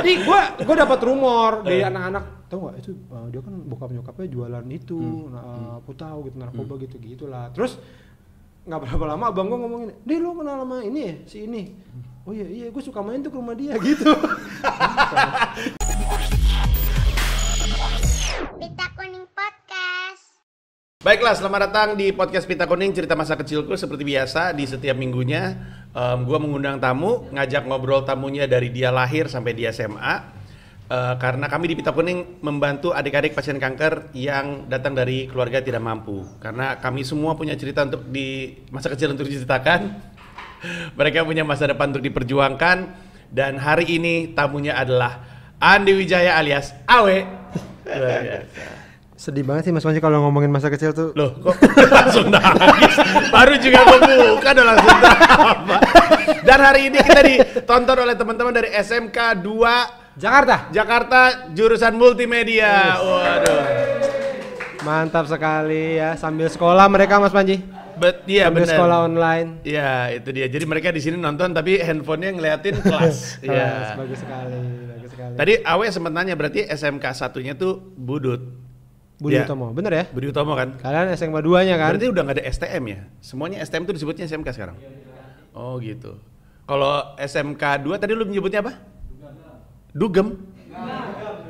Jadi gue dapat rumor dari anak-anak, tau nggak itu dia kan bokap nyokapnya jualan itu, aku tahu gitu narkoba gitu-gitulah. Terus nggak berapa lama abang gue ngomongin, "Deh lo kenal sama ini ya, si ini?" "Oh iya, gue suka main tuh ke rumah dia," gitu. Pita Kuning Podcast. Baiklah, selamat datang di podcast Pita Kuning, cerita masa kecilku. Seperti biasa, di setiap minggunya gue mengundang tamu, ngajak ngobrol tamunya dari dia lahir sampai dia SMA. Karena kami di Pita Kuning membantu adik-adik pasien kanker yang datang dari keluarga tidak mampu. Karena kami semua punya cerita untuk di masa kecil untuk diceritakan. Mereka punya masa depan untuk diperjuangkan. Dan hari ini tamunya adalah Andi Wijaya alias Awe. Luar biasa. Sedih banget sih Mas Panji kalau ngomongin masa kecil tuh. Loh, kok langsung nangis? Baru juga kebuka udah langsung drama. Dan hari ini kita ditonton oleh teman-teman dari SMK 2 Jakarta jurusan multimedia. Waduh. Mantap sekali ya, sambil sekolah mereka Mas Panji. Iya sambil benar. Sekolah online. Iya, itu dia. Jadi mereka di sini nonton tapi handphonenya ngeliatin kelas. Iya. Bagus sekali. Tadi Awe sempat nanya berarti SMK satunya tuh Budut. Budi Ya. Utomo, bener ya? Budi Utomo kan? Kalian SMK 2-nya kan? Berarti udah nggak ada STM ya? Semuanya STM tuh disebutnya SMK sekarang? Oh gitu. Kalau SMK 2 tadi lu menyebutnya apa? Dugem?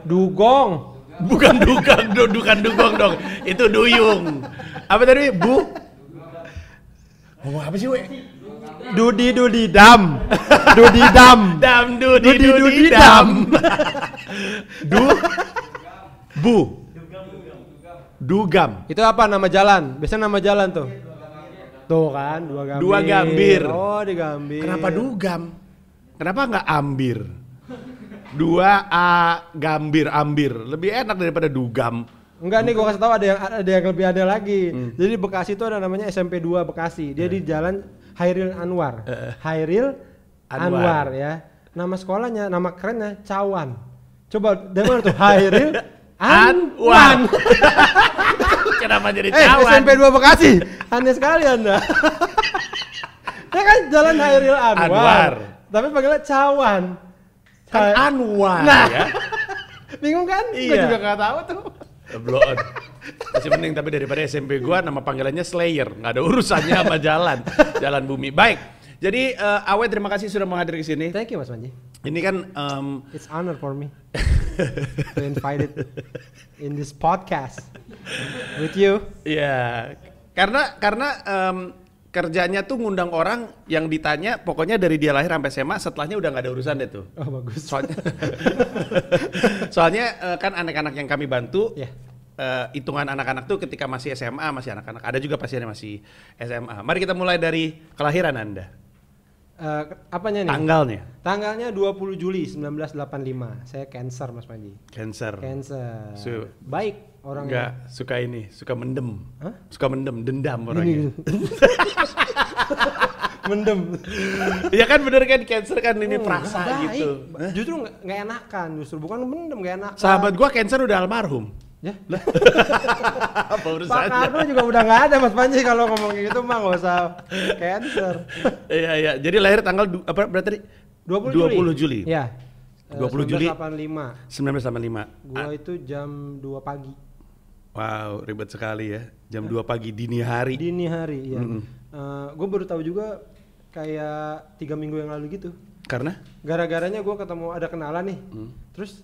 Dugong. Bukan dugong dong. Itu duyung. Apa tadi? Ngomong apa sih, we? Dudi dam. Dudi dam. Dudi dam. Dugam. Itu apa nama jalan? Biasanya nama jalan tuh. Tuh kan, Dua Gambir. Oh, di Gambir. Kenapa Dugam? Kenapa nggak Ambir? 2A Gambir, Ambir. Lebih enak daripada Dugam. Enggak nih, gua kasih tahu ada yang lebih ada lagi. Jadi Bekasi itu ada namanya SMP 2 Bekasi. Dia di Jalan Hairil Anwar. Hairil Anwar ya. Nama sekolahnya, nama kerennya Cawan. Coba dengar tuh Hairil Anwar. Kenapa jadi Cawan? SMP 2 Bekasi. Aneh sekali Anda. Ya kan Jalan Hairil Anwar. Tapi panggilnya Cawan. Kan Anwar ya. Bingung kan? Iya. Gue juga gak tahu tuh. Blow on. Masih mending tapi daripada SMP gua nama panggilannya Slayer, nggak ada urusannya sama jalan bumi. Baik. Jadi Awe terima kasih sudah menghadir ke sini. Thank you Mas Panji. Ini kan It's honor for me to invite it in this podcast with you. ya karena kerjanya tuh ngundang orang yang ditanya pokoknya dari dia lahir sampai SMA, setelahnya udah nggak ada urusan deh tuh. Oh bagus. Soalnya kan anak-anak yang kami bantu, Yeah. Hitungan anak-anak tuh ketika masih SMA, masih anak-anak. Ada juga pasiennya masih SMA. Mari kita mulai dari kelahiran Anda. Apanya nih? Tanggalnya 20 Juli 1985. Saya Cancer Mas Panji. Cancer. Baik orangnya. Enggak, suka mendem. Hah? Suka mendem, dendam orangnya. Mendem. Ya kan bener kan, Cancer kan ini perasa Baik. gitu. Justru nggak enakan, bukan mendem nggak enakan. Sahabat gua Cancer udah almarhum. Ya. Apa Pak urusannya? Karno juga udah nggak ada Mas Panji kalau ngomong gitu mah nggak usah Cancer. Iya. Jadi lahir tanggal apa berarti tadi? 20 Juli. Ya. 20 Juli 1985. 1985. Gua itu jam 2 pagi. Wow, ribet sekali ya. Jam 2 pagi dini hari. Dini hari, iya. Gue baru tahu juga kayak 3 minggu yang lalu gitu. Karena? Gara-garanya gue ketemu ada kenalan nih. Terus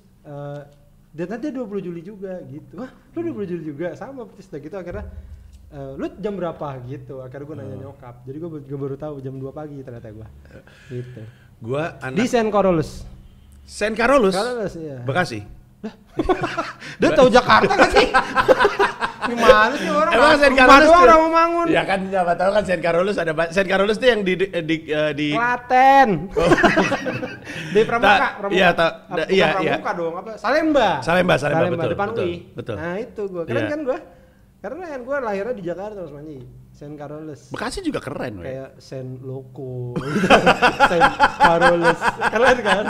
dan nanti 20 Juli juga gitu. Wah, lu 20 Juli juga sama persis gitu akhirnya lu jam berapa gitu. Akhirnya gue nanya nyokap. Jadi gue baru tahu jam 2 pagi ternyata gue. Gitu. Gua anak Di Saint Carolus. Saint Carolus. Carolus iya. Bekasi. Dia tahu Jakarta kan sih? Gimana sih orang? Emang Saint Rumah Carolus doang tuh- orang mau bangun. Ya kan siapa tahu kan Saint Carolus ada Saint Carolus tuh yang di Klaten. Di Pramuka. Iya, iya. Pramuka dong. Apa? Salemba, betul, depan betul, UI. betul. Nah itu gue, keren Iya. kan gue? Karena kan gue lahirnya di Jakarta Mas Manji. Saint Carolus. Bekasi juga keren, weh. Kayak Saint Loco, Saint Carolus, keren kan?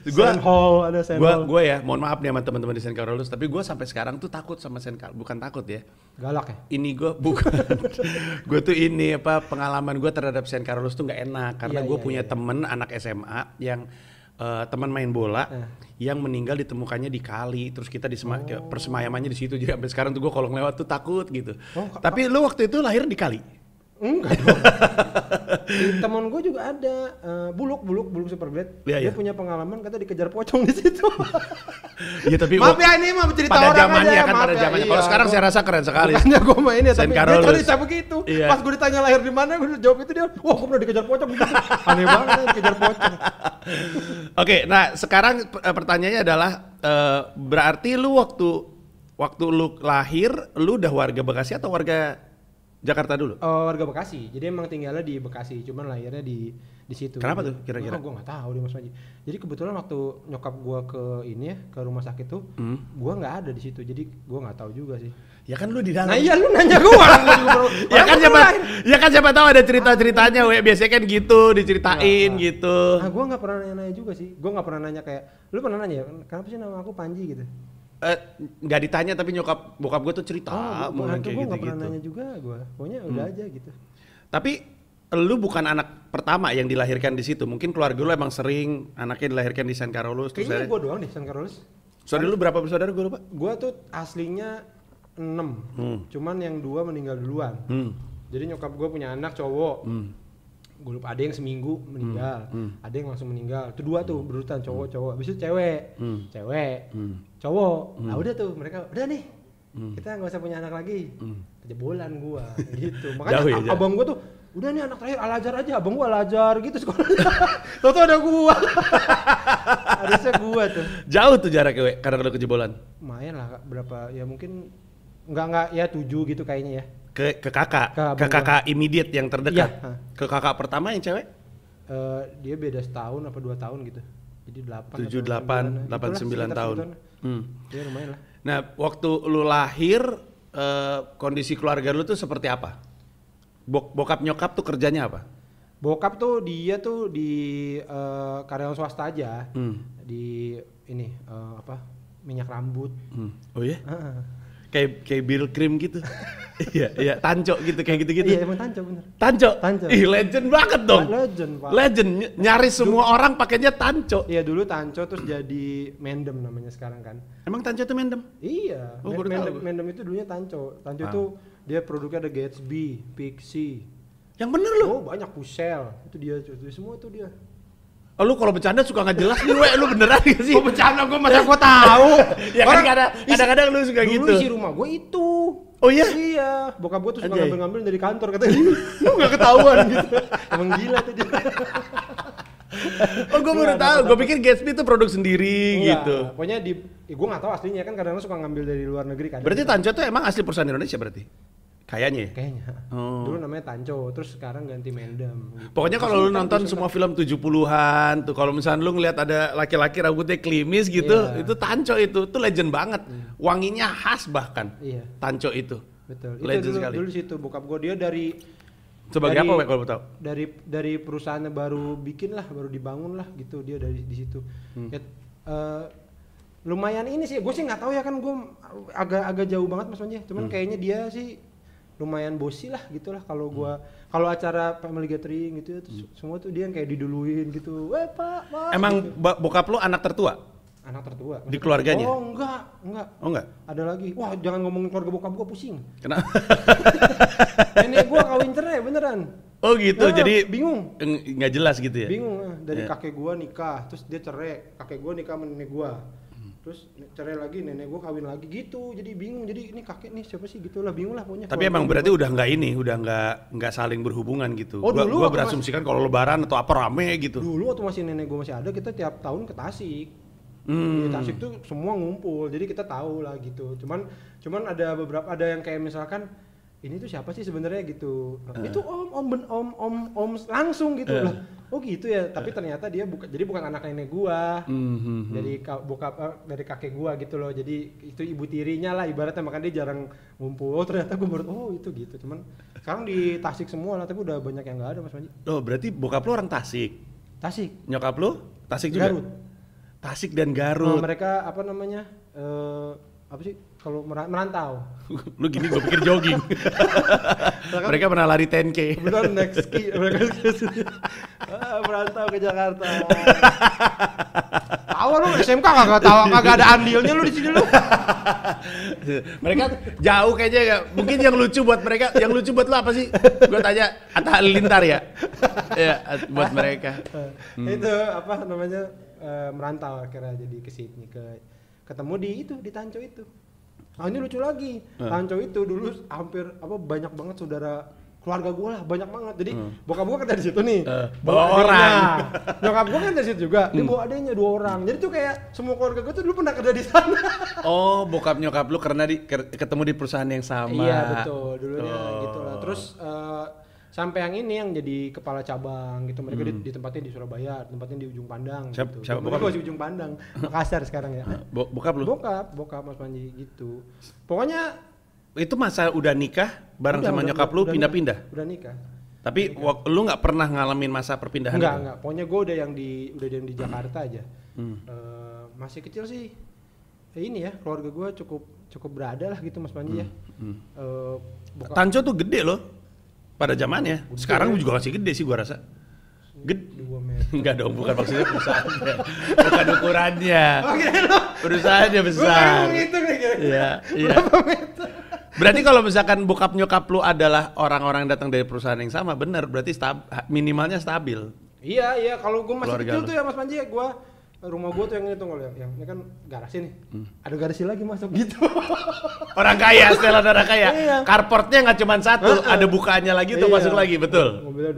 Saint Hall, ada Saint Hall. Gue ya, mohon maaf nih sama teman-teman di Saint Carolus, tapi gue sampai sekarang tuh takut sama Saint Carolus, bukan takut ya. Galak ya? Ini gue bukan, gue tuh pengalaman gue terhadap Saint Carolus tuh nggak enak karena Iya, gue iya, punya iya. temen anak SMA yang teman main bola yang meninggal ditemukannya di kali, terus kita persemayamannya di situ. Jadi sampai sekarang tuh gue kalau ngelewat tuh takut gitu. Tapi lu waktu itu lahir di kali? Enggak dong. Temen gue juga ada buluk Superblade. Dia punya pengalaman kata dikejar pocong di situ. Iya tapi maaf ya ini mah cerita pada orang zamannya aja. Kan pada zamannya. Kalau sekarang saya rasa keren sekali. Bukannya gue main ya, tapi dia cerita begitu. Iya. Pas gue ditanya lahir di mana, gue jawab itu dia, wah gue pernah dikejar pocong gitu. Aneh banget dikejar pocong. Oke, nah sekarang pertanyaannya adalah berarti lu waktu lu lahir, lu udah warga Bekasi atau warga Jakarta dulu? Warga Bekasi, jadi emang tinggalnya di Bekasi, cuman lahirnya di situ. Kenapa tuh kira-kira? Gue nggak tahu deh Mas Panji. Jadi kebetulan waktu nyokap gue ke rumah sakit tuh, gue nggak ada di situ, jadi gue nggak tahu juga sih. Ya kan lu di dalam. Nah iya lu nanya gue. ya kan siapa tahu ada cerita-ceritanya, biasanya kan gitu diceritain gitu. Nah gue nggak pernah nanya juga sih, gue nggak pernah nanya kayak, lu pernah nanya kenapa sih nama aku Panji gitu? Nggak ditanya tapi bokap gue tuh cerita mulai kayak gitu. Gue nggak pernah nanya juga gue, pokoknya udah aja gitu. Tapi lu bukan anak pertama yang dilahirkan di situ, mungkin keluarga lu emang sering anaknya dilahirkan di San Carlos. Kayaknya gue doang nih San Carlos. Saudara lu berapa bersaudara gue lupa? Gue tuh aslinya 6, cuman yang 2 meninggal duluan. Jadi nyokap gue punya anak cowok. Gue lupa, ada yang seminggu meninggal, ada yang langsung meninggal. Itu 2 tuh berurutan cowok. Habis itu cewek, cowok. Nah udah tuh mereka udah nih, kita nggak usah punya anak lagi. Kejebolan gue, gitu. Makanya abang gue tuh udah nih anak terakhir Al-Azhar aja, abang gue Al-Azhar gitu sekolahnya. Tahu ada gue. Harusnya gue tuh. Jauh tuh jaraknya karena lu kejebolan. Lumayan lah, berapa ya mungkin nggak ya 7 gitu kayaknya ya. Ke kakak immediate yang terdekat. Iya. Ke kakak pertama yang cewek? Dia beda setahun apa 2 tahun gitu. Jadi 8 9 tahun. Ya lumayan lah. Nah, waktu lu lahir kondisi keluarga lu tuh seperti apa? Bokap nyokap tuh kerjanya apa? Bokap tuh dia tuh di karyawan swasta aja. Di ini minyak rambut. Oh iya? Kayak Bill Cream gitu. Iya, Tanco gitu, kayak gitu-gitu. Iya, emang Tanco bener. Tanco. Ih, legend banget dong. Legend, Pak. Legend, nyaris semua orang pakainya Tanco. Iya, dulu Tanco terus jadi Mendem namanya sekarang kan. Emang Tanco tuh Mendem? Iya. Mendem itu dulunya Tanco. Tanco itu dia produknya ada Gatsby, Pixie. Yang bener lu? Oh, banyak Pusel. Itu dia semua tuh dia. Oh, lu kalau bercanda suka nggak jelas nih, lu beneran gak sih? Oh, bercanda gue masa gue tahu. Ya kan kadang-kadang lu suka gitu. Dulu isi rumah gue itu. Oh iya? Iya, bokap gue tuh suka ngambil dari kantor katanya. Lu nggak ketahuan gitu. Emang gila tuh dia. Oh, gue baru tahu. Gue pikir Gatsby itu produk sendiri gitu. Pokoknya gue nggak tahu aslinya kan kadang-kadang suka ngambil dari luar negeri kan. Berarti Tanco tuh emang asli perusahaan Indonesia berarti? Kayaknya. Dulu namanya Tanco, terus sekarang ganti Mendem. Gitu. Pokoknya kalau lu nonton semua film 70-an tuh, kalau misalnya lu ngeliat ada laki-laki rambutnya klimis gitu, itu Tanco itu legend banget. Wanginya khas bahkan. Iya. Tanco itu. Betul. Legend itu sekali. Dulu situ bokap gue dia dari sebagai apa kalau tahu? Dari perusahaannya baru bikin lah, baru dibangun lah gitu dia dari di situ. Lumayan ini sih, gue sih nggak tahu ya kan gue agak jauh banget Mas Panji. Cuman kayaknya dia sih lumayan bosi lah gitulah kalau acara family gathering gitu ya semua tuh dia yang kayak diduluin gitu. Pak. Emang gitu. Bokap lu anak tertua? Anak tertua. Di keluarganya? Oh enggak. Oh enggak? Ada lagi. Wah, jangan ngomongin keluarga bokap gua pusing. Kenapa? Nenek gua kawin cerai beneran. Oh gitu. Jadi bingung. Nggak jelas gitu ya? Bingung. Dari kakek gua nikah, terus dia cerai. Kakek gua nikah sama nenek gua. Terus cerai lagi, nenek gue kawin lagi gitu, jadi bingung. Jadi ini kakek nih siapa sih gitulah, bingung lah pokoknya. Tapi emang berarti udah nggak saling berhubungan gitu. Gua berasumsikan kalau lebaran atau apa rame gitu. Dulu waktu masih nenek gue masih ada, kita tiap tahun ke Tasik. Di Tasik tuh semua ngumpul, jadi kita tahu lah gitu. Cuman ada yang kayak misalkan ini tuh siapa sih sebenarnya gitu. Itu om langsung gitu lah. Oh gitu ya, tapi ternyata dia bukan anak nenek gua. Dari kakek gua gitu loh. Jadi itu ibu tirinya lah ibaratnya, makanya dia jarang ngumpul. Oh ternyata gua baru itu gitu. Cuman sekarang di Tasik semua lah, tapi udah banyak yang enggak ada Mas Panji. Oh, berarti bokap lu orang Tasik. Tasik. Nyokap lu Tasik juga? Garut. Tasik dan Garut. Mereka apa namanya? Apa sih? kalau merantau. Lu gini gue pikir jogging. Mereka pernah lari 10K. Betul, next ski mereka merantau ke Jakarta. Tahu lu SMK kagak ada andilnya lu di sini lu. Mereka jauh kayaknya ya. Mungkin yang lucu buat mereka, yang lucu buat lu apa sih? Gue tanya Atta Halilintar ya. Ya, buat mereka. Itu apa namanya merantau akhirnya jadi ke sini ketemu di Tanco itu. Nah ini lucu lagi, Tanco itu dulu hampir banyak banget saudara keluarga gue lah, banyak banget. Jadi bokap gue kan dari situ nih, bawa orang. Nyokap gue kan dari situ juga, dia bawa adanya 2 orang. Jadi tuh kayak semua keluarga gue tuh dulu pernah kerja di sana. Oh, bokap nyokap lu karena ketemu di perusahaan yang sama. Iya betul, dulunya gitu lah. Terus sampai yang ini yang jadi kepala cabang gitu, mereka ditempatin di Surabaya, tempatin di Ujung Pandang. Siapa bokap? Gue di Ujung Pandang, Makassar sekarang ya. Bokap lu? Bokap Mas Panji gitu. Pokoknya itu masa udah nikah bareng sama nyokap lu pindah-pindah? Udah nikah. Tapi lu nggak pernah ngalamin masa perpindahan? Enggak. Pokoknya gue udah yang di Jakarta aja. Masih kecil sih. Ini ya keluarga gue cukup berada lah gitu Mas Panji ya. Tanco tuh gede loh pada zamannya. Sekarang juga masih gede sih gua rasa. 2 meter. Enggak dong, bukan maksudnya perusahaannya. Bukan ukurannya. Perusahaannya besar. Iya. Berapa meter? Berarti kalau misalkan bokap nyokap lu adalah orang-orang yang datang dari perusahaan yang sama, benar berarti minimalnya stabil. Iya, kalau gua masih kecil tuh ya Mas Panji, rumah gua tuh yang itu kalau yang ini kan garasi nih. Ada garasi lagi masuk gitu. Orang kaya, setelan orang kaya. Iya. Carportnya nggak cuma satu, ada bukaannya lagi tuh masuk lagi, betul. Mobilnya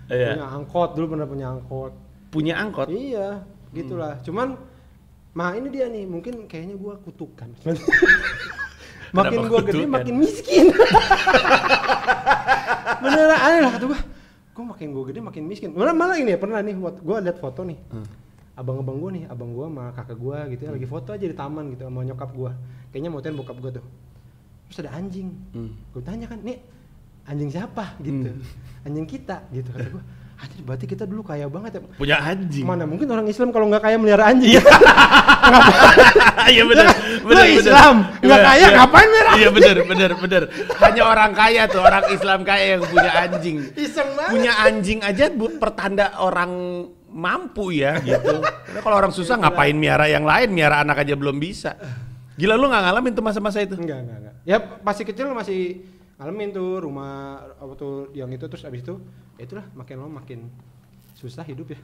2. Iya. Punya angkot, dulu pernah punya angkot. Punya angkot? Iya, gitulah. Cuman ini dia nih, mungkin kayaknya gua kutukan. Makin gua gede makin miskin. Beneran aneh lah kata gua makin gua gede makin miskin. Malah ini ya pernah nih gua lihat foto nih. Abang-abang gue nih, abang gue sama kakak gue gitu ya, lagi foto aja di taman gitu sama nyokap gue. Kayaknya motoin bokap gue tuh. Terus ada anjing. Gue tanya kan, nih anjing siapa gitu. Anjing kita gitu kata gue. Anjir berarti kita dulu kaya banget ya. Punya anjing. Mana mungkin orang Islam kalau nggak kaya melihara anjing. Iya benar. Islam nggak kaya ngapain melihara anjing? Iya benar. Hanya orang kaya tuh, orang Islam kaya yang punya anjing. Iseng banget. Punya anjing aja pertanda orang mampu ya gitu. Karena kalau orang susah ngapain miara yang lain, miara anak aja belum bisa. Gila lu nggak ngalamin tuh masa-masa itu? Enggak. Ya masih kecil masih ngalamin tuh rumah apa tuh yang itu, terus abis itu ya itulah makin lama makin susah hidup ya.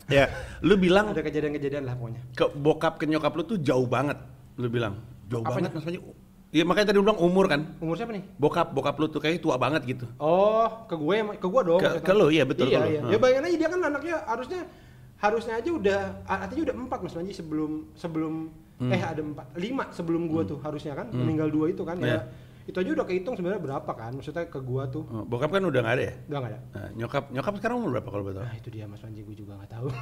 Ya, lu bilang ada kejadian-kejadian lah pokoknya. Ke bokap ke nyokap lu tuh jauh banget. Lu bilang jauh Apanya? banget maksudnya. Iya makanya tadi lu bilang umur kan. Umur siapa nih? Bokap lu tuh kayaknya tua banget gitu. Oh, ke gue dong. Ke lu iya betul. Iya. Ya bayangin aja dia kan anaknya harusnya aja artinya udah 4 Mas Panji sebelum ada 5 sebelum gua tuh harusnya kan meninggal 2 itu kan ya. Itu aja udah kehitung sebenarnya berapa kan maksudnya ke gua tuh. Bokap kan udah enggak ada ya? Udah enggak ada. Nah, nyokap sekarang umur berapa kalau betul? Nah, itu dia Mas Panji gua juga enggak tahu.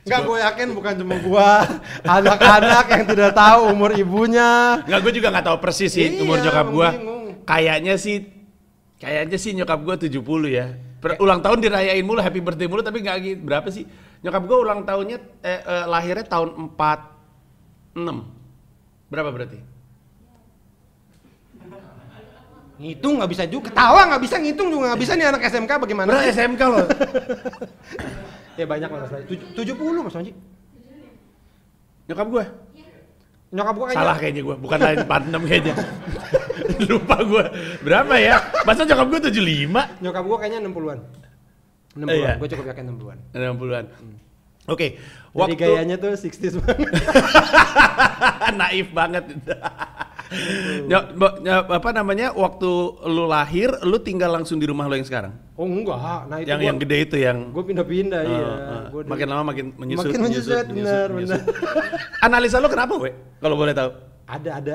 Enggak, gue yakin bukan cuma gua, anak-anak yang tidak tahu umur ibunya. Enggak, gue juga enggak tahu persis sih umur nyokap gua. Bingung. Kayaknya sih nyokap gua 70 ya. Ulang tahun dirayain mulu, happy birthday mulu, tapi enggak gitu. Berapa sih? Nyokap gua ulang tahunnya lahirnya tahun 46. Berapa berarti? Ngitung nggak bisa juga, ketawa nggak bisa, ngitung juga nggak bisa nih anak SMK bagaimana? Bener SMK loh. Ya banyak lah Mas Panji. 70 Mas Panji. Nyokap gue? Nyokap gue kayaknya. Salah kayaknya gue, bukan lain 46 kayaknya. Lupa gue. Berapa ya? Masa nyokap gue 75? Nyokap gue kayaknya 60-an. 60-an, Iya. gue cukup yakin 60-an. 60-an. Oke, Jadi gayanya tuh 60s banget. Naif banget. Apa namanya, waktu lu lahir, lu tinggal langsung di rumah lu yang sekarang? Oh enggak, nah itu yang gede itu yang... Gue pindah-pindah, iya. Makin lama makin menyusut. Makin menyusut, benar. Analisa lu kenapa, we? Kalau boleh tahu?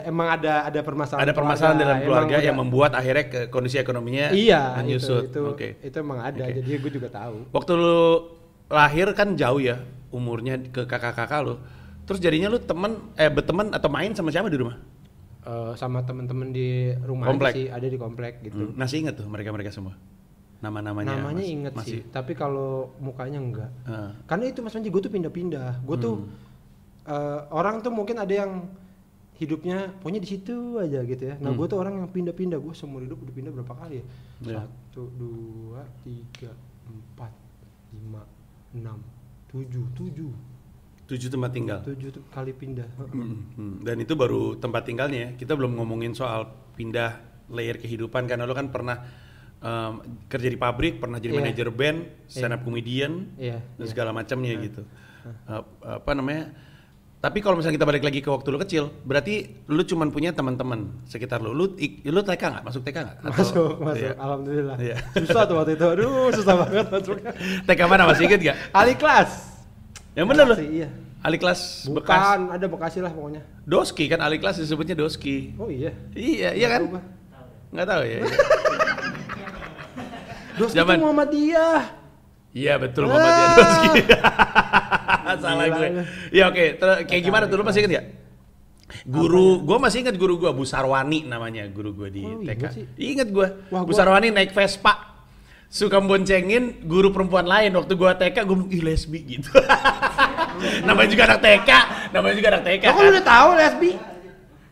Emang ada permasalahan. Ada permasalahan dalam keluarga yang membuat akhirnya ke kondisi ekonominya menyusut. Itu emang ada, jadi gue juga tahu. Waktu lu lahir kan jauh ya umurnya ke kakak-kakak lu. Terus jadinya lu berteman atau main sama siapa di rumah? Sama temen-temen di rumah komplek. Sih, ada di komplek gitu. Masih inget tuh mereka semua? Namanya inget masih. sih, tapi kalau mukanya enggak. Karena itu Mas Panji, gue tuh pindah-pindah. Gue tuh orang tuh mungkin ada yang hidupnya pokoknya di situ aja gitu ya. Nah, gue tuh orang yang pindah-pindah. Gue seumur hidup udah pindah berapa kali ya? 1, 2, 3, 4, 5, 6, 7 tempat tinggal. 7 kali pindah. Dan itu baru tempat tinggalnya ya. Kita belum ngomongin soal pindah layer kehidupan, karena lo kan pernah kerja di pabrik, pernah jadi manajer band, stand up comedian, dan segala macamnya gitu. Apa namanya? Tapi kalau misalnya kita balik lagi ke waktu lu kecil, berarti lu cuman punya teman-teman sekitar lu. Lu TK nggak? Masuk TK nggak? Masuk. Iya. Alhamdulillah. Iya. Susah tuh waktu itu. Aduh, susah banget masuknya. TK mana, masih inget nggak? Aliklas. Yang bener loh. Iya. Aliklas Bukan, bekas. ada Bekasi lah pokoknya. Doski kan, Aliklas disebutnya Doski. Oh iya. Iya kan? Nggak tahu ya. Doski itu Muhammadiyah. Iya betul, Muhammadiyah Doski. Salah gue. Ya oke, kayak gimana tuh, lu masih inget gak? Gue masih inget guru gue, Bu Sarwani namanya guru gue di TK. Inget gue, Bu Sarwani naik Vespa, suka boncengin guru perempuan lain. Waktu gue TK, gue bilang, ih lesbi gitu. Namanya juga anak TK. Kok lu udah tahu lesbi?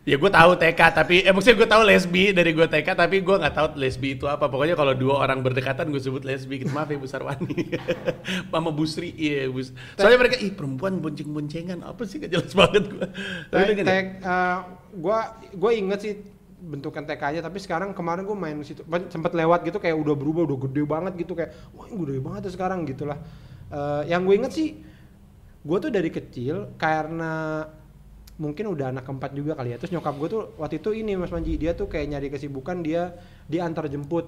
Ya gue tahu TK, tapi maksudnya gue tahu lesbi dari gue TK, tapi gue nggak tahu lesbi itu apa. Pokoknya kalau dua orang berdekatan gue sebut lesbi gitu. Maaf ya Bu Sarwani. Mama Bu Sri, iya Bu. Soalnya mereka, perempuan bonceng-boncengan apa sih, gak jelas banget gue. Gue inget sih bentukan TK-nya, tapi sekarang kemarin gue main situ, sempet lewat gitu, kayak udah berubah, udah gede banget gitu, kayak wah ini gede banget ya sekarang gitulah. Yang gue inget sih, gue tuh dari kecil karena mungkin udah anak keempat juga kali ya. Terus nyokap gue tuh waktu itu ini Mas Manji, dia tuh kayak nyari kesibukan, dia diantar jemput.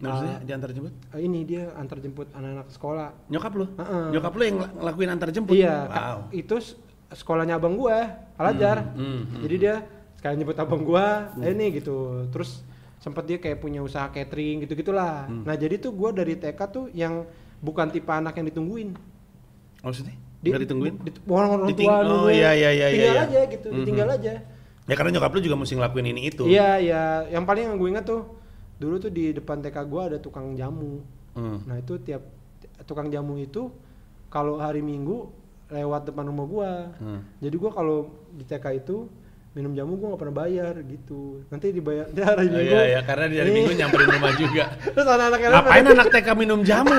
Maksudnya diantar jemput? Ini dia antar jemput anak-anak sekolah. Nyokap lu? Nyokap lu yang ngelakuin antar jemput? Iya, wow. Itu sekolahnya abang gue, Al-Azhar. Jadi dia sekalian jemput abang gue, ini gitu. Terus sempet dia kayak punya usaha catering gitu-gitulah. Nah jadi tuh gue dari TK tuh yang bukan tipe anak yang ditungguin. Maksudnya? Nggak ditungguin? Orang tua dulu. Iya. Tinggal aja gitu, ditinggal aja. Ya karena nyokap lu juga mesti ngelakuin ini itu. Iya. Yang paling yang gue ingat tuh, dulu tuh di depan TK gue ada tukang jamu. Nah itu tiap tukang jamu itu kalau hari Minggu lewat depan rumah gue. Jadi gue kalau di TK itu minum jamu gue nggak pernah bayar gitu. Nanti dibayar di hari Minggu. Iya, karena di hari Minggu nyamperin rumah juga. Terus anak-anaknya ngapain anak TK minum jamu?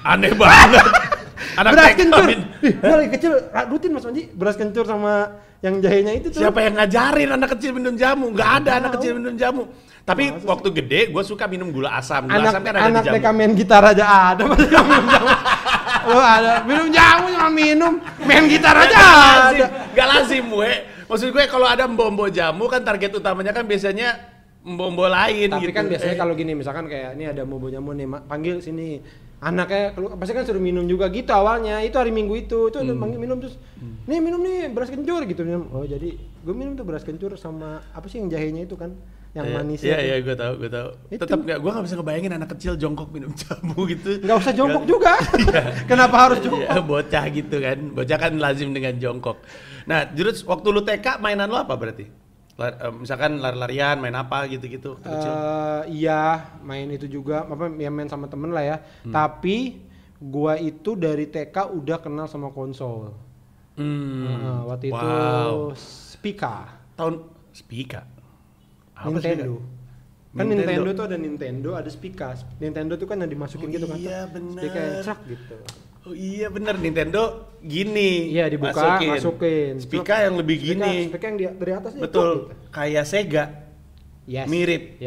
Aneh banget. Anak beras kencur. Gue lagi kecil rutin Mas Manji, beras kencur sama yang jahenya itu tuh. Siapa yang ngajarin anak kecil minum jamu? Gak ada anak kecil minum jamu. Tapi waktu gede gue suka minum gula asam. Gula asam kan ada anak di jamu. TK main gitar aja ada, masih minum jamu. Lo ada minum jamu cuma minum, main gitar aja ada. Gak lazim gue. Maksud gue kalau ada mbok-mbok jamu kan target utamanya kan biasanya mbok-mbok lain. Tapi gitu. kan biasanya kalau gini misalkan kayak ini ada mbok jamu nih, panggil sini. Anaknya pasti kan suruh minum juga gitu awalnya. Itu hari Minggu itu manggil minum terus nih minum nih beras kencur gitu minum. Oh jadi gue minum tuh beras kencur sama apa sih yang jahenya itu kan yang manis. Iya gue tahu. Tetap gue nggak bisa ngebayangin anak kecil jongkok minum jamu gitu. Nggak usah jongkok juga. Kenapa harus jongkok? Ya, bocah gitu kan. Bocah kan lazim dengan jongkok. Nah terus waktu lu TK mainan lu apa berarti? Misalkan lari-larian, main apa gitu-gitu kecil? Iya, main itu juga, ya main sama temen lah ya. Tapi gua itu dari TK udah kenal sama konsol. Waktu itu Spica. Tahun Spica? Nintendo. Kan Nintendo tuh ada Nintendo, ada Spica. Nintendo tuh kan yang dimasukin gitu kan. Iya benar. Spica yang crak gitu. Oh iya benar, Nintendo gini. Iya dibuka, masukin. Spica yang lebih gini. Spica yang dari atasnya. Betul, gitu. kayak Sega. Yes. Mirip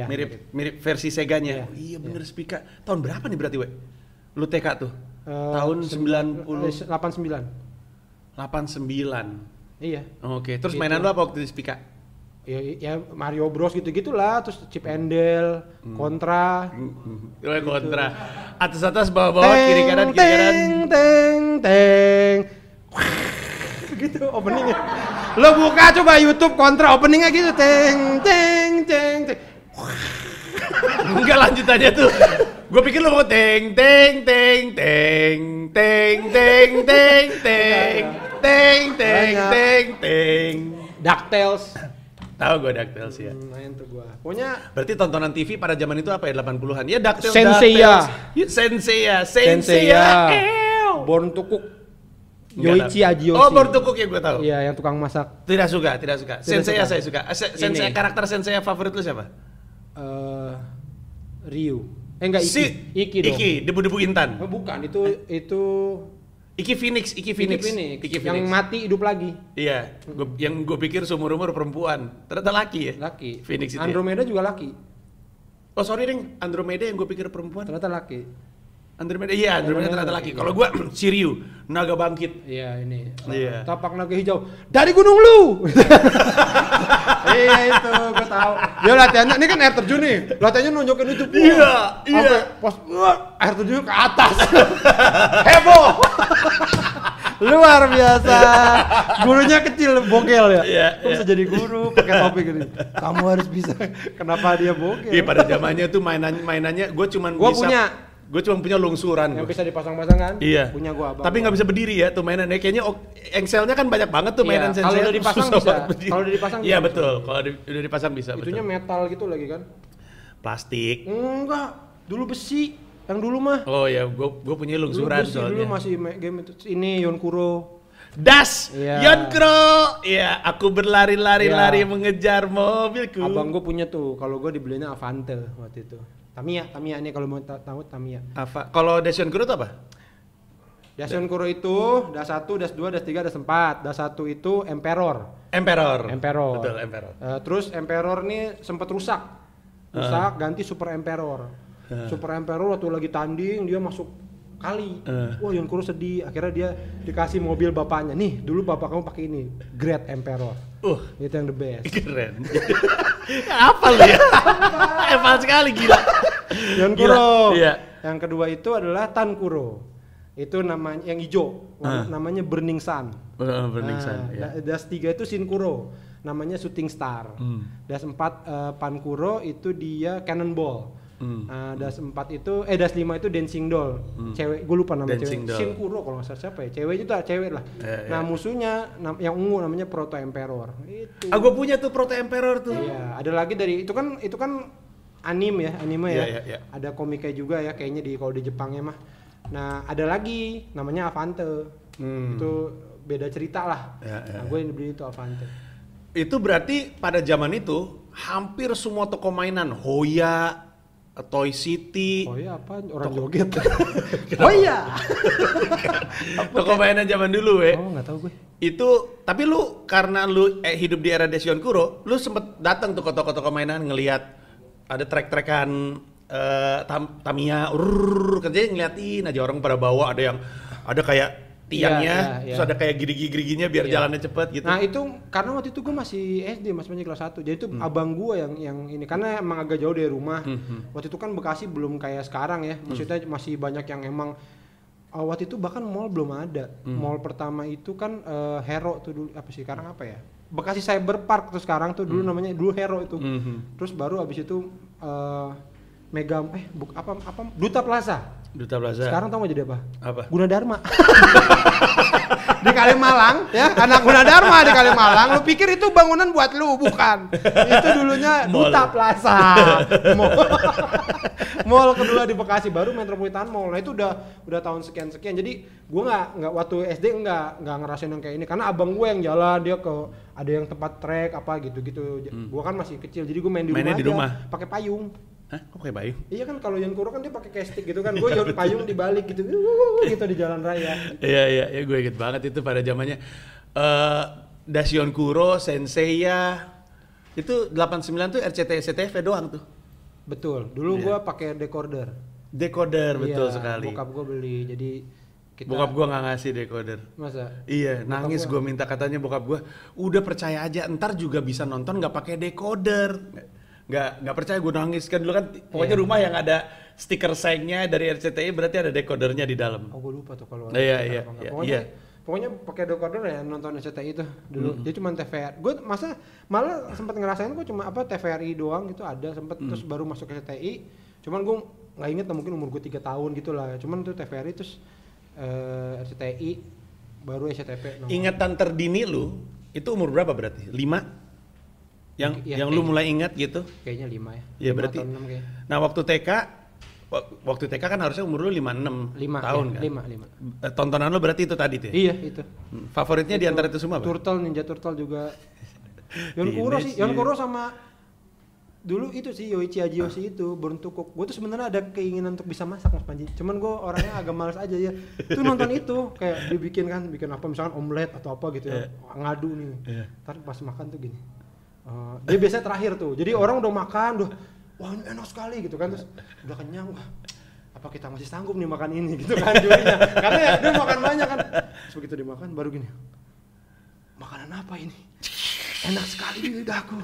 versi Seganya. Iya. Iya bener Spica. Tahun berapa nih berarti, Lu TK tuh? Tahun 89. 89. Iya. Oke, terus gitu. mainan lu apa waktu di Spica? Ya Mario Bros gitu-gitulah, terus Chip and Dale, Contra. Contra. Atas bawah kiri kanan. Teng. Gitu openingnya. Lo buka coba YouTube Contra openingnya gitu teng. Enggak lanjutannya tuh. Gue pikir lo mau teng. DuckTales. Tahu gue DuckTales ya. Main tuh gue. Pokoknya berarti tontonan TV pada zaman itu apa ya 80-an? Ya DuckTales. Senseiya. Senseiya. Born to Cook. Yoichi Ajiyoshi. Oh, Boruto Cook ya gue tahu. Iya, yang tukang masak. Tidak suka. Sensei suka. saya suka. Sensei karakter sensei favorit lu siapa? Ryu. Enggak Iki. Iki dong. Iki, debu-debu intan. Oh, bukan, itu Iki Phoenix. Yang mati hidup lagi. Iya, yang gue pikir seumur-umur perempuan. Ternyata laki ya? Laki. Phoenix itu. Andromeda juga laki. Oh sorry Ring, Andromeda yang gue pikir perempuan. Ternyata laki. Andromeda ternyata laki. Kalau gue Shiryu, naga bangkit. Iya ini. Iya. Tapak naga hijau dari gunung lu. Iya itu, gue tahu. Dia latihannya, ini kan air terjun nih. Latihannya nunjukin itu. Iya. Pas air terjun ke atas. Heboh. Luar biasa. Gurunya kecil, bogel ya. Iya. Kok bisa jadi guru pakai topi gini. Kamu harus bisa. Kenapa dia bogel? Iya pada zamannya tuh mainannya gue cuma punya lungsuran. Yang bisa dipasang-pasang kan? Iya. Punya gua abang. Tapi nggak bisa berdiri ya tuh mainannya. Kayaknya engselnya kan banyak banget tuh mainan sensei. Kalau udah dipasang bisa. Kalau udah dipasang. Iya betul. Kalau udah dipasang bisa. Itunya betul. metal gitu lagi kan? Plastik. Enggak. Dulu besi. Yang dulu mah. Oh ya, gue punya lungsuran besi, soalnya. Dulu masih game itu. Ini Yonkuro. Das, Iya. Yonkuro. Iya, aku berlari-lari Iya. mengejar mobilku. Abang gue punya tuh. Kalau gue dibelinya Avante waktu itu. Tamiya ini kalau mau tahu Tamiya. Apa? Kalau Das Yonkuro itu apa? Das Yonkuro itu Das 1, Das 2, Das 3, Das 4. Das 1 itu Emperor. Emperor. Betul, Emperor. Terus Emperor nih sempat rusak. Ganti Super Emperor. Super Emperor waktu lagi tanding dia masuk kali. Wah, Yonkuro sedih. Akhirnya dia dikasih mobil bapaknya. Nih, dulu bapak kamu pakai ini, Great Emperor. Itu yang the best. Keren. Apa lu ya? Hebat sekali gila. Yonkuro. Iya. Yang kedua itu adalah Tankuro. Itu namanya yang hijau. Namanya Burning Sun. Burning Sun. Ya. Das 3 itu Shinkuro. Namanya Shooting Star. Das 4 Pankuro itu dia Cannonball. Das 4 itu Das 5 itu Dancing Doll. Cewek, gue lupa nama Dancing cewek. Doll. Shinkuro kalau nggak salah siapa ya? Cewek itu cewek lah. Nah, musuhnya yang ungu namanya Proto Emperor. Itu. Gue punya tuh Proto Emperor tuh. Iya, ada lagi dari itu kan anime ya. Iya. Ada komiknya juga ya kayaknya kalau di Jepangnya mah. Nah, ada lagi namanya Avante. Itu beda cerita lah. Nah, gue yang beli itu Avante. Itu berarti pada zaman itu hampir semua toko mainan Hoya, Toy City. Oh iya apa? Orang joget. Oh iya. Toko mainan zaman dulu Oh nggak tahu gue. Itu tapi lu karena lu hidup di era Das Yonkuro, lu sempet datang tuh ke toko-toko mainan ngelihat ada trek-trekan Tamiya, kerjanya ngeliatin aja orang pada bawa, ada kayak tiangnya, Iya. terus ada kayak gerigi-geriginya biar jalannya cepet gitu. Nah itu karena waktu itu gue masih SD, masih kelas 1. Jadi itu abang gue yang ini, karena emang agak jauh dari rumah. Waktu itu kan Bekasi belum kayak sekarang ya, maksudnya masih banyak yang emang waktu itu bahkan mall belum ada. Mall pertama itu kan Hero tuh dulu, apa sih sekarang apa ya? Bekasi Cyber Park tuh sekarang tuh dulu namanya Hero itu. Terus baru abis itu Duta Plaza. Sekarang tau gak jadi apa? Apa? Gunadarma. Di Kalimalang ya, anak Gunadarma di Kalimalang. Lu pikir itu bangunan buat lu, bukan. Itu dulunya Duta Plaza. Mall kedua di Bekasi, baru Metropolitan Mall. Nah itu udah tahun sekian. Jadi gua nggak waktu SD nggak ngerasain yang kayak ini, karena abang gue yang jalan, dia ada yang tempat trek apa gitu. Gua kan masih kecil, jadi gua main di rumah aja pakai payung. Hah? Kok pakai payung? Iya kan, kalau Yonkuro kan dia pakai castik gitu kan, gue jalan payung dibalik gitu, gitu di jalan raya. Iya, gue inget banget itu pada zamannya. Das Yonkuro, Senseiya, itu 89 tuh RCTI SCTV doang tuh. Betul, dulu gue pakai decoder. Betul sekali. Bokap gue beli, jadi bokap gue nggak ngasih decoder. Masa? Iya, nangis gue minta, katanya bokap gue, udah percaya aja, ntar juga bisa nonton nggak pakai decoder. Nggak percaya, gue nangis kan dulu kan, pokoknya rumah yang ada stiker sayangnya dari RCTI berarti ada decodernya di dalam. Oh gue lupa tuh kalau. Iya. Pokoknya pakai decoder ya nonton RCTI itu dulu. Dia cuma TVRI. Gue malah sempat ngerasain gue cuma TVRI doang gitu ada sempat, terus baru masuk RCTI. Cuman gue nggak inget, mungkin umur gue 3 tahun gitu lah. Cuman tuh TVRI terus RCTI baru SCTV. Ingatan terdini lu itu umur berapa berarti? 5? Yang lu mulai ingat gitu? Kayaknya 5 ya. Iya berarti. 6 kayaknya. Nah waktu TK Waktu TK kan harusnya umur lu 5-6 tahun kan? 5. Tontonan lu berarti itu tadi tuh ya? Iya, itu. Favoritnya di antara itu semua apa? Ninja Turtle juga. Yonkuro sama dulu itu sih Yoichi Ajiyoshi itu Buruntukuk. Gue tuh sebenarnya ada keinginan untuk bisa masak Mas Panji. Cuman gue orangnya agak malas aja ya. Tuh nonton itu kayak bikin apa misalkan omelet atau apa gitu ya. Ngadu nih. Ntar pas makan tuh gini. Dia biasanya terakhir tuh. Jadi orang udah makan, wah ini enak sekali gitu kan, terus udah kenyang, wah apa kita masih sanggup nih makan ini gitu kan jurinya, karena ya dia makan banyak kan, terus begitu dimakan baru gini, makanan apa ini, enak sekali di lidahku,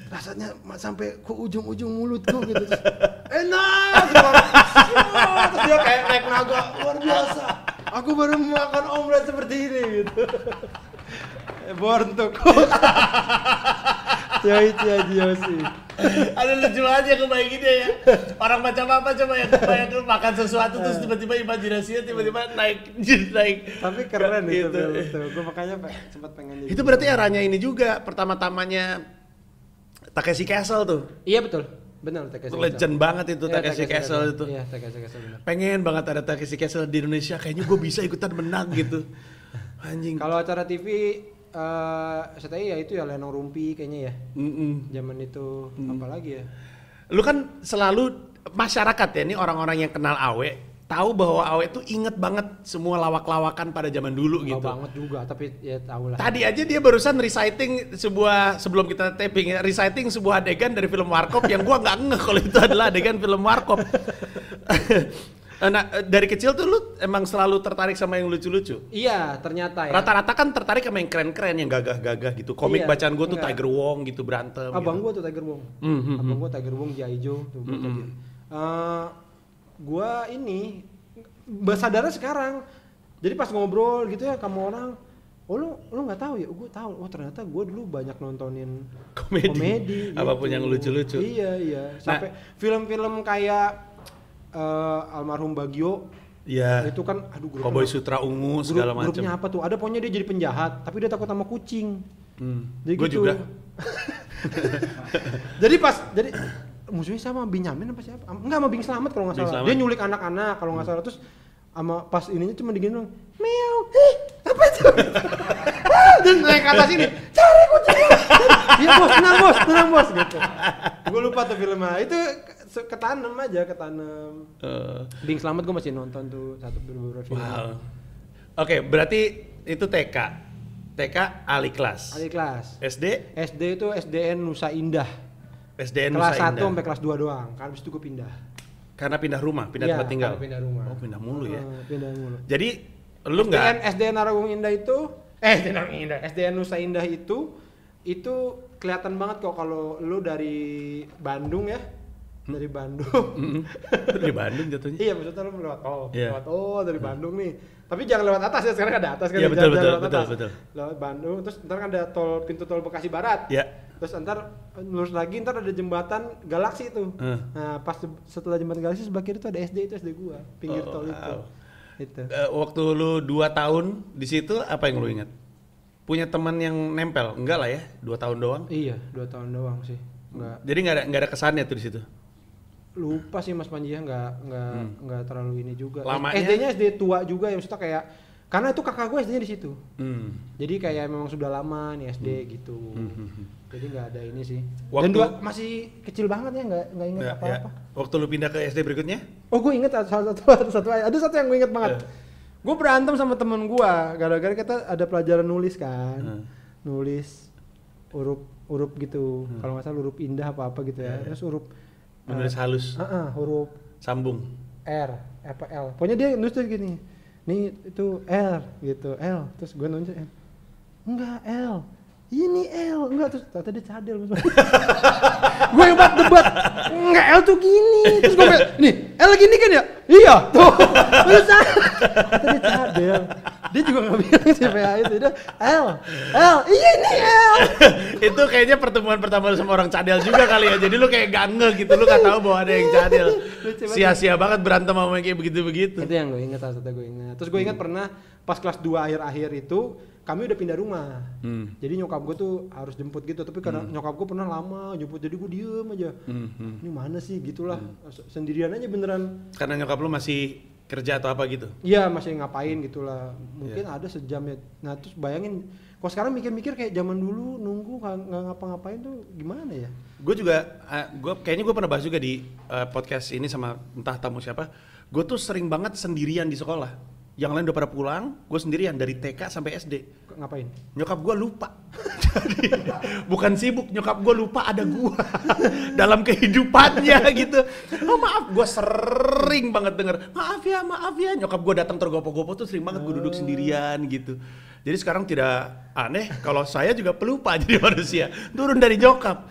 rasanya sampai ke ujung-ujung mulutku gitu, terus, enak, terus dia kayak naik naga, luar biasa, aku baru makan omelet seperti ini gitu, Buruntukuk. Yoichi Ajiyoshi. Ada lucu aja kebayanginnya ya. Orang macam apa coba yang kebayang makan sesuatu terus tiba-tiba imajinasinya tiba-tiba naik. Tapi keren gitu. Itu. Gue makanya sempat pengen jadi. Itu berarti arahnya ini juga pertama-tamanya Takeshi Castle tuh. Iya betul. Benar Takeshi Castle. Legend banget itu Takeshi Castle itu. Iya, Takeshi Castle benar. Pengen banget ada Takeshi Castle di Indonesia, kayaknya gue bisa ikutan menang gitu. Anjing. Kalau acara TV setelah ya itu ya Lenong Rumpi kayaknya ya. Zaman itu apalagi ya. Lu kan selalu masyarakat ya, ini orang-orang yang kenal Awe tahu bahwa Awe tuh inget banget semua lawak-lawakan pada zaman dulu gitu. Banget juga, tapi ya tahu lah. Tadi aja dia barusan reciting sebelum kita taping ya, reciting sebuah adegan dari film Warkop yang gua nggak ngeh kalau itu adalah adegan film Warkop. Nah, dari kecil tuh lu emang selalu tertarik sama yang lucu-lucu? Iya, ternyata ya. Rata-rata kan tertarik sama yang keren-keren, yang gagah-gagah gitu. Komik bacaan gue tuh enggak. Tiger Wong gitu, berantem. Abang gitu. gue tuh Tiger Wong. Abang gue Tiger Wong, G.I. Joe tuh gue ini sadarnya sekarang. Jadi pas ngobrol gitu ya sama orang, lu nggak tahu ya? Gue tahu. Oh ternyata gue dulu banyak nontonin komedi apapun gitu. yang lucu-lucu. Iya. Sampai film-film kayak almarhum Bagio. Iya. Itu kan aduh Cowboy Sutra Ungu segala macam. Grupnya apa tuh? Ada pokoknya dia jadi penjahat, tapi dia takut sama kucing. Jadi gue gitu. juga. jadi musuhnya sama Benyamin apa siapa? Enggak, sama Bing Slamet kalau nggak salah. Dia nyulik anak-anak kalau nggak salah, terus sama pas ininya cuma digendong, meow, apa itu? Dan naik ke atas ini, cari kucing. Iya bos, tenang bos gitu. Gue lupa tuh filmnya. Itu ketanam. Bing Slamet gue masih nonton tuh beberapa film. Wow. Oke, berarti itu TK alih kelas. SD itu SDN Nusa Indah. SDN Nusa Indah. Kelas 1 sampai kelas 2 doang. Kan habis itu gue pindah. Karena pindah rumah, tempat tinggal. Iya, pindah rumah. Oh, pindah mulu ya. Pindah mulu. Jadi lu enggak SDN Narogong Indah itu SDN Nusa Indah itu kelihatan banget kok kalau lu dari Bandung ya. Dari Bandung. Dari Bandung jatuhnya. Iya, maksudnya lu lewat tol. Yeah. Lewat dari Bandung nih. Tapi jangan lewat atas ya, sekarang ada atas kan. Iya, betul. Lewat Bandung, terus ntar kan ada pintu tol Bekasi Barat. Iya. Terus ntar lurus lagi, ntar ada jembatan Galaksi tuh. Nah, pas setelah jembatan Galaksi sebelah kiri tuh ada SD, itu SD gua, pinggir tol itu. Itu. Waktu lu 2 tahun di situ apa yang lu ingat? Punya teman yang nempel? Enggak lah ya, 2 tahun doang. Iya, 2 tahun doang sih. Enggak. Jadi enggak ada kesannya tuh di situ. Lupa sih Mas Panji ya, enggak terlalu ini juga. Lamanya? SD-nya SD tua juga ya, maksudnya kayak karena itu kakak gue SD-nya di situ. Jadi kayak memang sudah lama nih SD gitu. Jadi nggak ada ini sih. Dan masih kecil banget ya, nggak inget apa-apa. Waktu lu pindah ke SD berikutnya? Oh, gue inget ada satu yang gue inget banget. Gue berantem sama temen gue gara-gara kita ada pelajaran nulis kan. Nulis huruf gitu. Kalau nggak salah huruf indah apa gitu ya. Terus huruf menulis halus. Huruf sambung. R apa L. Pokoknya dia nulis gini. Nih itu L gitu, L. Terus gue nunjuk L. Enggak L. Ini L. Enggak, terus ternyata dia cadel. Gue yang debat. Enggak, L tuh gini. Terus gue bilang, nih L gini kan ya? Iya tuh. Terus ternyata dia cadel. Dia juga nggak bilang CPA itu, dia iya ini L. Itu kayaknya pertemuan pertama lu sama orang cadel juga kali ya, jadi lu kayak gak ngeh gitu, lu gak tahu bahwa ada yang cadel. Sia-sia banget berantem sama yang kayak begitu-begitu. Itu yang gue ingat, salah satu gue ingat. Terus gue ingat pernah pas kelas 2 akhir-akhir itu kami udah pindah rumah. Jadi nyokap gue tuh harus jemput gitu, tapi karena nyokap gue pernah lama jemput, jadi gue diem aja. Ini mana sih gitulah, sendirian aja beneran. Karena nyokap lu masih kerja atau apa gitu? Iya, masih ngapain gitulah. Mungkin ada sejam ya. Nah terus bayangin, kalau sekarang mikir-mikir kayak zaman dulu nunggu nggak ngapa-ngapain tuh gimana ya? Gue juga, kayaknya gue pernah bahas juga di podcast ini sama entah tamu siapa. Gue tuh sering banget sendirian di sekolah. Yang lain udah pada pulang, gue sendirian dari TK sampai SD. Ngapain? Nyokap gue lupa. Jadi bukan sibuk, nyokap gue lupa ada gue dalam kehidupannya gitu. Oh maaf, gue sering banget denger maaf ya. Nyokap gue datang tergopoh-gopoh tuh sering banget gue duduk sendirian gitu. Jadi sekarang tidak aneh kalau saya juga pelupa jadi manusia, turun dari nyokap.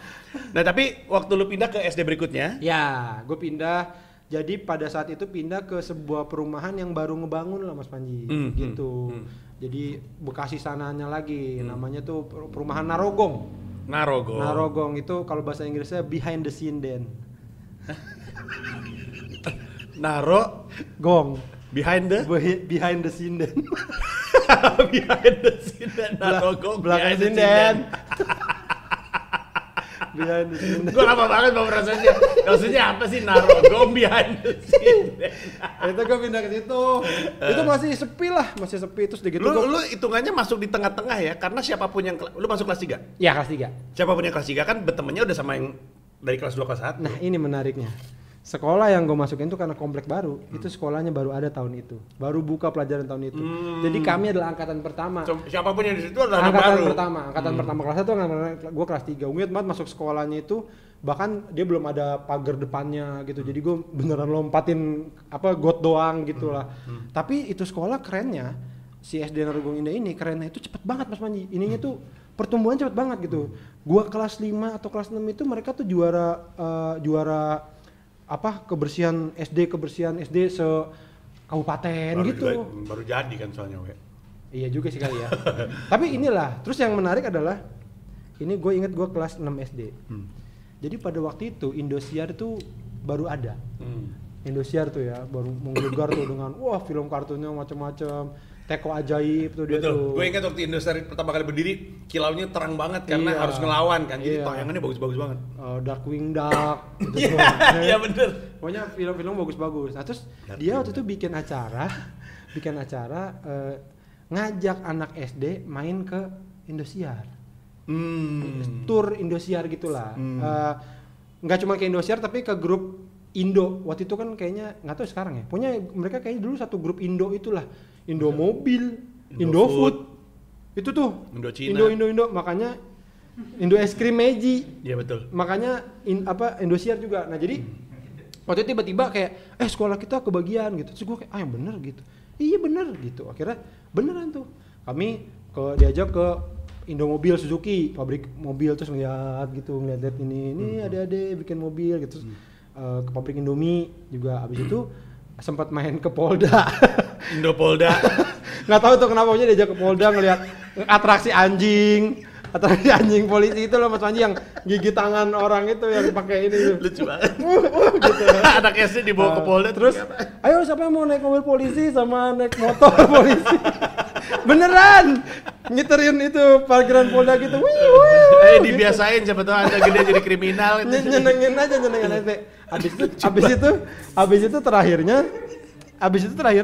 Nah tapi waktu lu pindah ke SD berikutnya? Ya, gue pindah. Jadi pada saat itu pindah ke sebuah perumahan yang baru ngebangun lah Mas Panji, gitu. Jadi Bekasi sananya lagi, namanya tuh perumahan Narogong. Narogong itu kalau bahasa Inggrisnya behind the scene den. Narogong. Behind the scene den. Behind the scene den. Narogong. Belakang scene den. Behind the scene. Gue lama banget mau prosesnya. Maksudnya apa sih Narogong behind the scene? Itu gue pindah ke situ. Itu masih sepi terus gitu. Lu hitungannya masuk di tengah-tengah ya, karena siapapun yang lu masuk kelas 3. Iya, kelas 3. Siapapun yang kelas 3 kan bertemannya udah sama yang dari kelas 2 kelas 1. Nah, ini menariknya. Sekolah yang gue masukin itu karena komplek baru, itu sekolahnya baru ada tahun itu, baru buka pelajaran tahun itu. Jadi kami adalah angkatan pertama. Siapapun yang di situ adalah angkatan baru. Angkatan pertama kelas 1, gue kelas 3. Gue banget masuk sekolahnya itu, bahkan dia belum ada pagar depannya gitu. Jadi gue beneran lompatin got doang gitu lah. Tapi itu sekolah kerennya, si SD Narogong Indah ini kerennya itu cepet banget Mas Manji. Ininya tuh pertumbuhan cepet banget gitu. Gue kelas 5 atau kelas 6 itu mereka tuh juara kebersihan SD se kabupaten baru gitu. Baru jadi kan soalnya Iya juga sih kali ya. Tapi inilah, terus yang menarik adalah ini gue inget gue kelas 6 SD. Jadi pada waktu itu Indosiar tuh baru ada. Indosiar tuh ya baru menggelegar tuh dengan film kartunnya macam-macam. Teko ajaib tuh dia. Betul. Tuh. Gue ingat waktu Indosiar pertama kali berdiri, kilaunya terang banget karena harus ngelawan kan. Jadi tayangannya bagus-bagus banget. Darkwing Duck. Iya bener. Pokoknya film-film bagus-bagus. Nah terus dia waktu itu bikin acara ngajak anak SD main ke Indosiar. Tour Indosiar gitulah. Nggak cuma ke Indosiar tapi ke grup Indo. Waktu itu kan kayaknya nggak tahu sekarang ya. Pokoknya mereka kayaknya dulu satu grup Indo itulah. Indo Mobil, Indo Food. Itu tuh. Indo Cina. Indo. Makanya Indo Es Krim Meiji. Iya betul. Makanya Indosiar juga. Nah jadi waktu itu tiba-tiba kayak sekolah kita kebagian gitu. Terus gue kayak yang bener gitu. Iya bener gitu. Akhirnya beneran tuh. Kami diajak ke Indomobil Suzuki, pabrik mobil, terus ngeliat ini adik-adik bikin mobil gitu. Ke pabrik Indomie juga. Abis itu sempat main ke Polda. Indopolda. Nggak tahu tuh kenapa aja diajak ke Polda ngeliat atraksi anjing polisi itu loh Mas Panji yang gigit tangan orang itu yang pakai ini tuh. Lucu banget. Gitu. Anak SD dibawa ke Polda terus ayo siapa yang mau naik mobil polisi sama naik motor polisi. Beneran ngiterin itu parkiran Polda gitu. Dibiasain siapa tahu Anda gede jadi kriminal. Nyenengin aja. Abis itu terakhirnya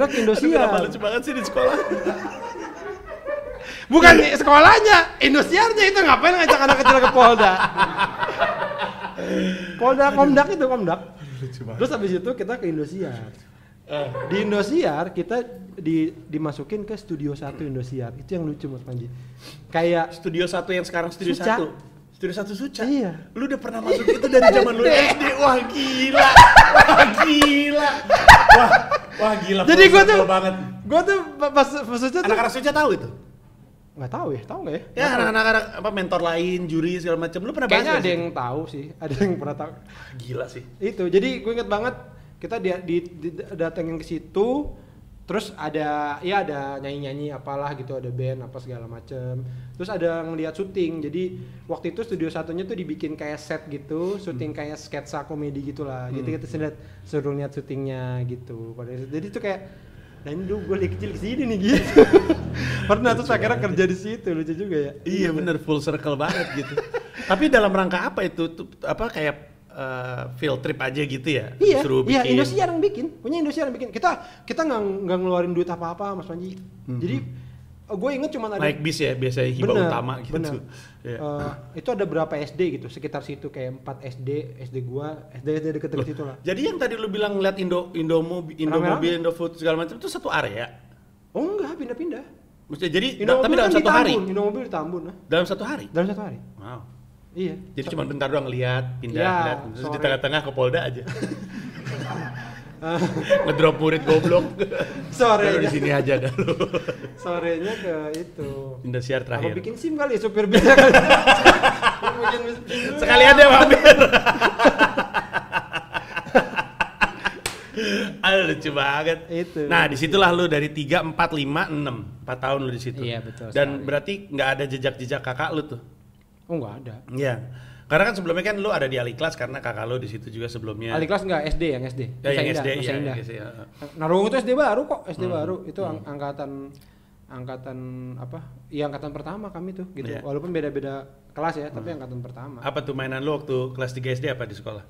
ke Indosiar. Kenapa lucu banget sih di sekolah? Bukan sekolahnya, Indosiarnya itu ngapain ngajak anak kecil ke Polda? Komdak. Terus abis itu kita ke Indosiar. Di Indosiar kita dimasukin ke Studio 1 Indosiar. Itu yang lucu Mas Panji. Kayak Studio 1 yang sekarang Studio Suca. 1. Studio 1 Suca? Iya. Lu udah pernah masuk itu dari zaman lu SD? Wah gila. Wah gila. Jadi gue tuh pas Suca tuh anak-anak Suca tahu itu? Nggak tahu nggak ya? Ya anak-anak mentor lain, juri segala macam. Lu pernah kayaknya ada yang tahu sih, ada yang pernah tahu. Gila sih. Itu, jadi gue inget banget kita datengin ke situ, Terus ada nyanyi-nyanyi apalah gitu, ada band apa segala macem. Terus ada ngelihat syuting. Jadi waktu itu studio satunya tuh dibikin kayak set gitu, syuting kayak sketsa komedi gitulah. Jadi kita suruh lihat syutingnya gitu. Jadi tuh kayak, nah ini dulu gue dari kecil kesini nih gitu. Pernah tuh akhirnya kerja di situ, lucu juga ya. Iya bener, full circle banget gitu. Tapi dalam rangka apa itu? Apa kayak field trip aja gitu ya? Iya, Indosiar yang bikin, punya Indosiar yang bikin. Kita nggak ngeluarin duit apa-apa, Mas Panji. Jadi gue inget cuma ada naik bis ya, biasanya hibah utama gitu. Bener. Itu ada berapa SD gitu, sekitar situ kayak 4 SD gua, SD deket situ lah. Jadi yang tadi lu bilang ngeliat Indomobil, Indofood segala macam itu satu area? Oh enggak, pindah-pindah. Maksudnya jadi Indomobil tapi dalam kan satu hari? Indomobil di Tambun lah. Dalam satu hari? Dalam satu hari. Wow. Iya. Jadi cuma bentar doang ngeliat, pindah, ya, terus di tengah-tengah ke Polda aja. Ngedrop murid goblok. Sorenya di sini aja dah lu. Sorenya ke itu. Indosiar terakhir. Apa bikin SIM kali ya, supir bisa kali. Sekalian deh mampir. Aduh lucu banget. Itu. Nah, disitulah lu dari 3, 4, 5, 6. 4 tahun lu di situ. Iya, betul. Dan sekali. berarti nggak ada jejak-jejak kakak lu tuh? Oh, nggak ada. Iya. Karena kan sebelumnya kan lu ada di Aliklas karena kakak lu di situ juga sebelumnya. Aliklas enggak, SD yang SD. Ya, yang SD, Nusa iya. Indah. SD, ya. Narogong itu SD baru kok, SD baru. Itu angkatan apa? Iya, angkatan pertama kami tuh gitu. Iya. Walaupun beda-beda kelas ya, tapi angkatan pertama. Apa tuh mainan lu waktu kelas 3 SD apa di sekolah?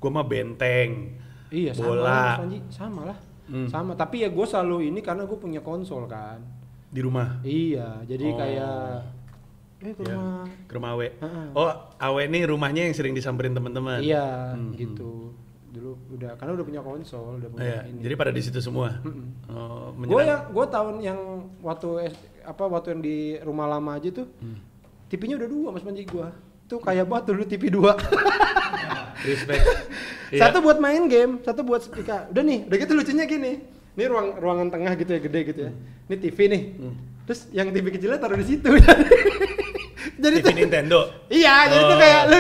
Gua mah benteng. Iya, bola. Sama lah. Sama, tapi ya gue selalu ini karena gue punya konsol kan. Di rumah? Iya, jadi kayak ke rumah. Ke rumah Awe. Oh, Awe ini rumahnya yang sering disamperin teman-teman. Iya, gitu. Dulu karena udah punya konsol, udah punya ini. Jadi pada di situ semua. Gue tahun yang waktu yang di rumah lama aja tuh, TV-nya udah 2 Mas Panji gua. Tuh kayak banget dulu TV 2. Respect. Satu buat main game, satu buat speaker. Udah nih, udah gitu lucunya gini. Ini ruangan tengah gitu ya, gede gitu ya. Ini TV nih. Terus yang TV kecilnya taruh di situ. Jadi TV Nintendo. Iya, jadi tuh kayak lu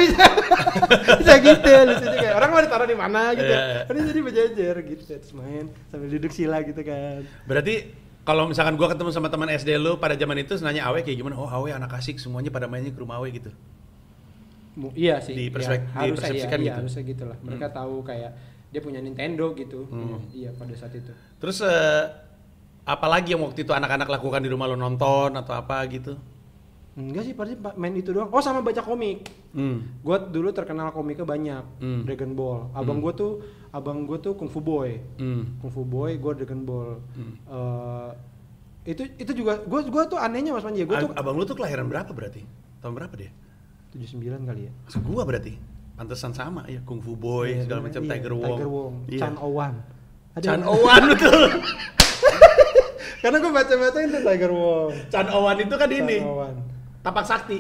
bisa gitu, lucunya kayak orang mau ditaruh di mana gitu. Ini jadi berjejer gitu, terus main sambil duduk sila gitu kan. Berarti kalau misalkan gua ketemu sama teman SD lu pada zaman itu nanya Awe kayak gimana? Oh, Awe anak asik, semuanya pada mainnya ke rumah Awe gitu. Iya sih. Dipersepsikan gitu. Harusnya gitulah. Mereka tahu kayak dia punya Nintendo gitu. Iya, pada saat itu. Terus apalagi yang waktu itu anak-anak lakukan di rumah lo, nonton atau apa gitu? Enggak sih, pasti main itu doang. Oh, sama baca komik. Gue dulu terkenal komiknya banyak. Dragon Ball. Abang gue tuh Kung Fu Boy. Kung Fu Boy, gue Dragon Ball. Itu juga gue tuh anehnya Mas Panji. Abang lu tuh kelahiran berapa berarti? Tahun berapa dia? 79 kali ya. Gua berarti. Pantesan sama ya, Kung Fu Boy segala macam, Tiger Wong. Chan Owan. Chan Owan betul. Karena gue baca-baca itu Tiger Wong. Chan Owan itu kan ini. Owan. Tapak Sakti.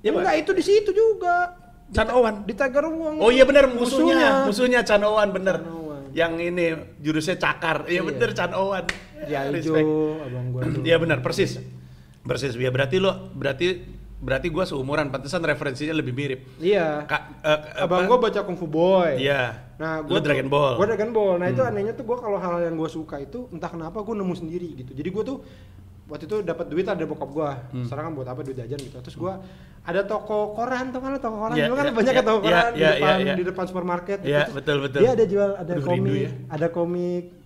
Ya enggak, itu di situ juga. Chan Owan Di Tiger Wong. Oh iya benar, musuhnya Chan Owan bener. Chan Owan. Yang ini jurusnya cakar. Iya bener, Chan Owan. Ya hijau, abang gua tuh. Iya benar, persis. Ya berarti gua seumuran, pantesan referensinya lebih mirip. Iya. Abang gua baca Kung Fu Boy. Iya. Nah, gua Dragon Ball. Gua Dragon Ball. Nah, itu anehnya tuh gua kalau hal yang gua suka itu entah kenapa gua nemu sendiri gitu. Jadi gua tuh waktu itu dapat duit ada bokap gua. Sekarang kan buat apa duit jajan gitu. Terus gua ada toko koran, toko koran. Dulu kan banyak kan toko koran di depan supermarket gitu. Iya, betul. Dia ada jual ada komik.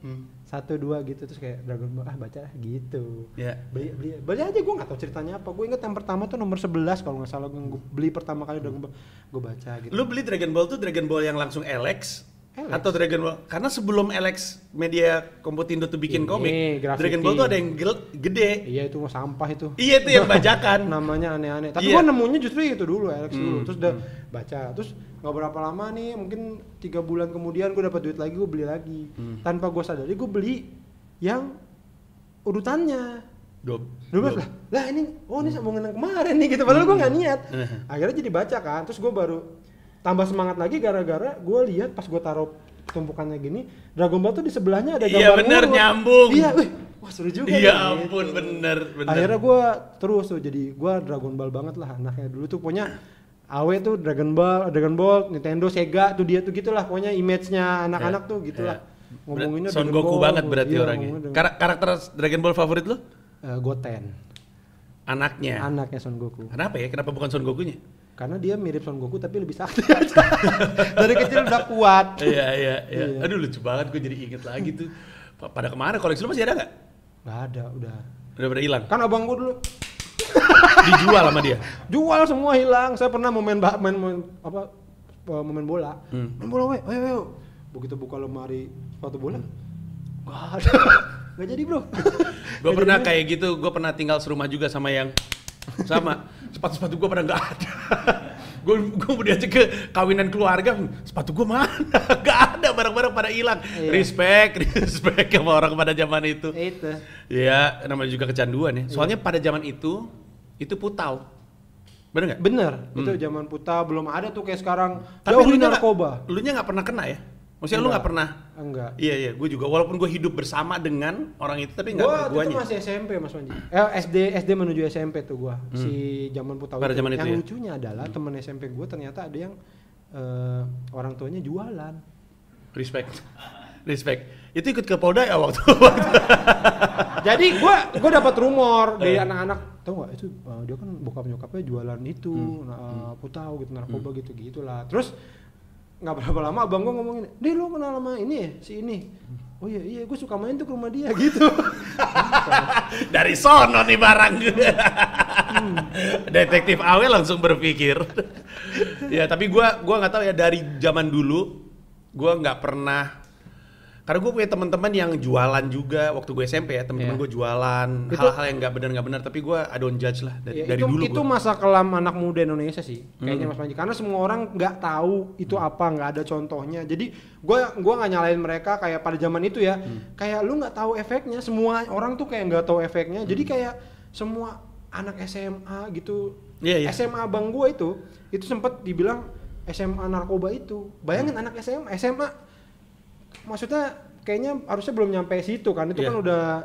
1, 2 gitu, terus kayak Dragon Ball baca gitu. Iya. Beli aja, gue nggak tahu ceritanya apa. Gue inget yang pertama tuh nomor 11 kalau nggak salah, gue beli pertama kali Dragon Ball, gue baca gitu. Lu beli Dragon Ball tuh Dragon Ball yang langsung LX atau Dragon Ball? Karena sebelum LX Media Komputindo tuh bikin komik, Dragon Ball tuh ada yang gede. Iya, itu mah sampah itu. Iya, itu yang bajakan. Namanya aneh-aneh. Tapi gue nemunya justru itu dulu, LX dulu. Terus udah baca. Terus nggak berapa lama nih, mungkin 3 bulan kemudian gue dapat duit lagi, gue beli lagi. Tanpa gue sadari gue beli yang urutannya 12 lah ini sambungan yang kemarin nih gitu, padahal gue nggak niat. Akhirnya jadi baca kan, terus gue baru tambah semangat lagi gara-gara gue lihat pas gue taruh tumpukannya gini, Dragon Ball tuh di sebelahnya ada gambar. Iya bener, nyambung. Iya, wah seru juga. Iya ampun, bener. Akhirnya gue terus tuh jadi gue Dragon Ball banget lah anaknya dulu tuh, punya Awe tuh Dragon Ball, Nintendo, Sega tuh dia tuh gitulah, pokoknya image-nya anak-anak tuh gitulah. Ngomonginnya Son Dragon Goku Ball. banget berarti Iya, orangnya. ngomongnya Karakter Dragon Ball favorit lu? Goten. Anaknya. Anaknya Son Goku. Kenapa ya? Kenapa bukan Son Gokunya? Karena dia mirip Son Goku tapi lebih sakti aja. Dari kecil udah kuat. Iya. Aduh lucu banget, gue jadi inget lagi tuh. Pada kemana koleksi lu masih ada nggak? Nggak ada, udah. Udah pada hilang. Kan abang gua dulu Dijual sama dia. jual semua hilang. Saya pernah mau main bola. Main bola we, ayo. Begitu buka lemari sepatu bola, nggak ada. Nggak jadi bro. Gue pernah kayak gitu, gue pernah tinggal serumah juga sama yang sama. Sepatu-sepatu gue pada nggak ada. Gue mau diajak ke kawinan keluarga, sepatu gue mana? Gak ada, barang-barang pada hilang. Iya. Respect sama orang pada zaman itu. Itu. Ya, namanya juga kecanduan ya. Soalnya pada zaman itu putau. Bener nggak? Bener. Itu zaman puta belum ada tuh kayak sekarang. Tapi Jauhin elunya narkoba. Elunya nggak pernah kena ya? Maksudnya lu nggak pernah? Enggak. Iya, gue juga. Walaupun gue hidup bersama dengan orang itu, tapi nggak Gua guanya. itu masih SMP Mas Panji. SD menuju SMP tuh gua. Si zaman puta Pada itu. zaman itu Yang ya? lucunya adalah teman SMP gua ternyata ada yang orang tuanya jualan. Respect. Itu ikut ke Polda ya waktu. Jadi gua dapat rumor dari anak-anak, tau gak itu dia kan bokap nyokapnya jualan itu, putau gitu, narkoba gitu-gitulah. Terus nggak berapa lama abang gua ngomongin, "Deh lu kenal sama ini ya, si ini." "Oh iya, gue suka main tuh ke rumah dia." gitu. Dari sono nih barang. Detektif Awe langsung berpikir. Ya, tapi gua nggak tahu ya, dari zaman dulu gua nggak pernah. Karena gue punya teman-teman yang jualan juga waktu gue SMP ya, teman-teman gue jualan hal-hal yang nggak benar, tapi gue I don't judge lah dari dulu. Itu masa kelam anak muda Indonesia sih, kayaknya Mas Panji. Karena semua orang nggak tahu itu apa, nggak ada contohnya. Jadi gua nggak nyalain mereka kayak pada zaman itu ya. Kayak lu nggak tahu efeknya, semua orang tuh kayak nggak tahu efeknya. Jadi kayak semua anak SMA gitu, SMA abang gua itu sempet dibilang SMA narkoba itu. Bayangin anak SMA. Maksudnya kayaknya harusnya belum nyampe situ kan, itu kan udah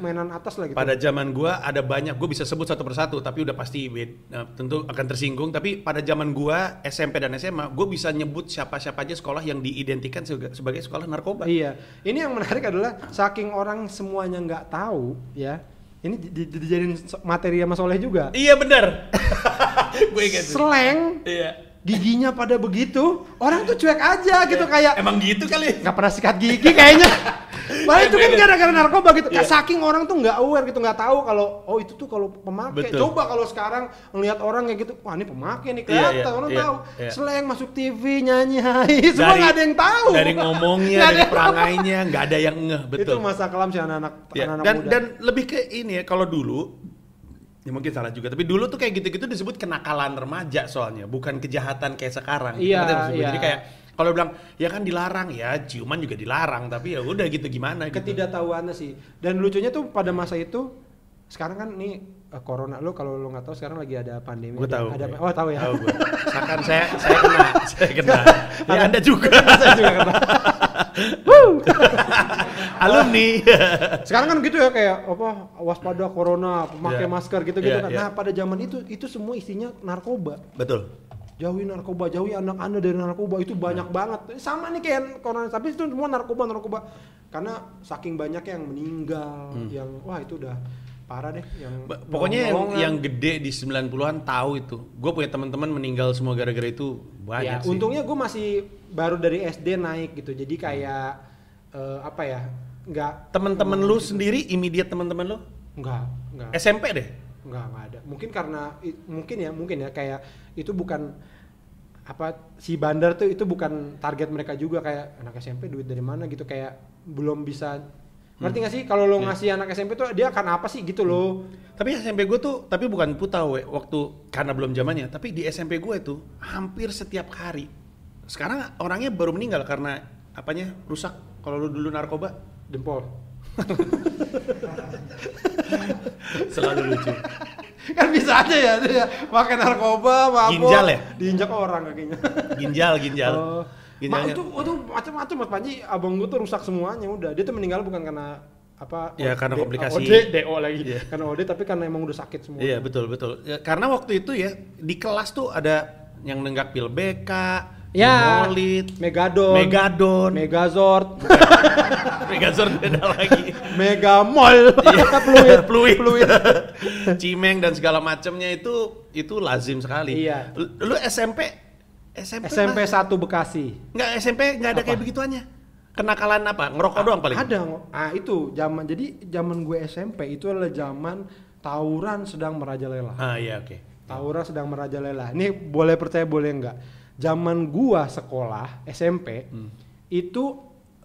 mainan atas lah gitu. Pada zaman gua ada banyak, gua bisa sebut satu persatu tapi udah pasti tentu akan tersinggung. Tapi pada zaman gua SMP dan SMA, gua bisa nyebut siapa-siapa aja sekolah yang diidentikan sebagai sekolah narkoba. Iya, ini yang menarik adalah saking orang semuanya nggak tahu ya, ini dijadiin materi sama Soleh juga. Iya benar. Gue ingat. Slang. Iya. Giginya pada begitu, orang tuh cuek aja gitu kayak. Emang gitu kali? Nggak pernah sikat gigi kayaknya. Malah itu kan gara-gara narkoba gitu. Saking orang tuh nggak aware gitu, nggak tawu kalau itu tuh kalau pemakai. Coba kalau sekarang ngelihat orang kayak gitu, wah ini pemakai nih kelihatan, orang tahu. Slang masuk TV, nyanyi, semua nggak ada yang tahu. Dari ngomongnya, dari perangainya, nggak ada yang ngeh, betul. Itu masa kelam sih anak-anak muda. Dan lebih ke ini ya, kalau dulu ya mungkin salah juga, tapi dulu tuh kayak gitu-gitu disebut kenakalan remaja soalnya, bukan kejahatan kayak sekarang. Iya. Jadi kayak kalau bilang ya kan dilarang, ya ciuman juga dilarang, tapi ya udah gitu gimana gitu. Ketidaktahuannya sih. Dan lucunya tuh pada masa itu, sekarang kan nih corona, lo kalau lo nggak tahu sekarang lagi ada pandemi. Gue tahu. Oh tahu ya. Tahu gue. Misalkan saya kena. Ya Anda juga. Saya juga kena. Alumni. Sekarang kan gitu ya, kayak apa, waspada corona, pakai masker gitu-gitu kan. Nah pada zaman itu semua isinya narkoba. Betul. Jauhi narkoba, jauhi anak Anda dari narkoba, itu banyak banget. Sama nih kayak corona, tapi itu semua narkoba. Karena saking banyak yang meninggal, yang wah itu udah parah deh. Pokoknya yang gede di 90-an tahu itu. Gue punya teman-teman meninggal semua gara-gara itu banyak sih. Untungnya gue masih baru dari SD naik gitu, jadi kayak apa ya, nggak. Teman-teman lu sendiri, immediate teman-teman lu? Nggak. SMP deh? Nggak ada. Mungkin ya kayak itu bukan apa, si bandar tuh itu bukan target mereka juga, kayak anak SMP duit dari mana gitu, kayak belum bisa. Ngerti gak sih kalau lo ngasih anak SMP tuh dia akan apa sih gitu loh. Tapi SMP gue tuh, tapi bukan putau waktu, karena belum zamannya, tapi di SMP gue tuh hampir setiap hari. Sekarang orangnya baru meninggal karena apanya rusak. Kalau lu dulu narkoba, Dempol. Selalu lucu. Kan bisa aja ya dia pakai narkoba, mabok, Ginjal ya? diinjak orang kakinya. Ginjal. Itu macam-macam Mas Panji, abang gue tuh rusak semuanya udah. Dia tuh meninggal bukan karena apa? Ya karena komplikasi. DO lagi. Yeah. Karena OD, tapi karena emang udah sakit semua. Iya betul. Ya, karena waktu itu ya di kelas tuh ada yang nenggak pil BK, Ya, Molit, Megadon, Megazord, Megazord beda lagi. Megamol, Fluid. Cimeng dan segala macamnya itu lazim sekali. Iya. Lu SMP 1 Bekasi. Enggak, SMP enggak ada kayak begituannya. Kenakalan apa? Ngerokok doang paling. Ada. Itu zaman gue SMP itu adalah zaman tawuran sedang merajalela. Iya, oke. Tawuran sedang merajalela. Ini boleh percaya boleh enggak. Zaman gua sekolah SMP itu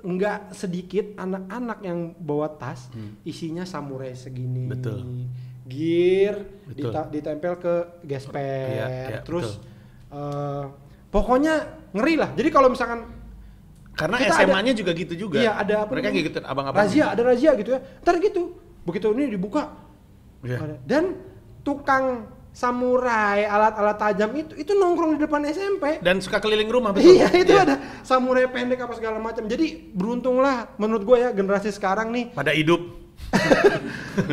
enggak sedikit anak-anak yang bawa tas isinya samurai segini. Betul. Gear Betul. Ditempel ke gesper. Iya, Terus pokoknya ngeri lah. Jadi kalau misalkan karena kita SMA-nya juga gitu juga. Iya, ada apa? Mereka gitu abang-abang. Ada razia gitu ya. Ntar gitu. Begitu ini dibuka. Iya. Dan tukang samurai alat-alat tajam itu nongkrong di depan SMP. Dan suka keliling rumah, betul. Iya, itu ada samurai pendek apa segala macam. Jadi beruntunglah menurut gue ya generasi sekarang nih. Pada hidup.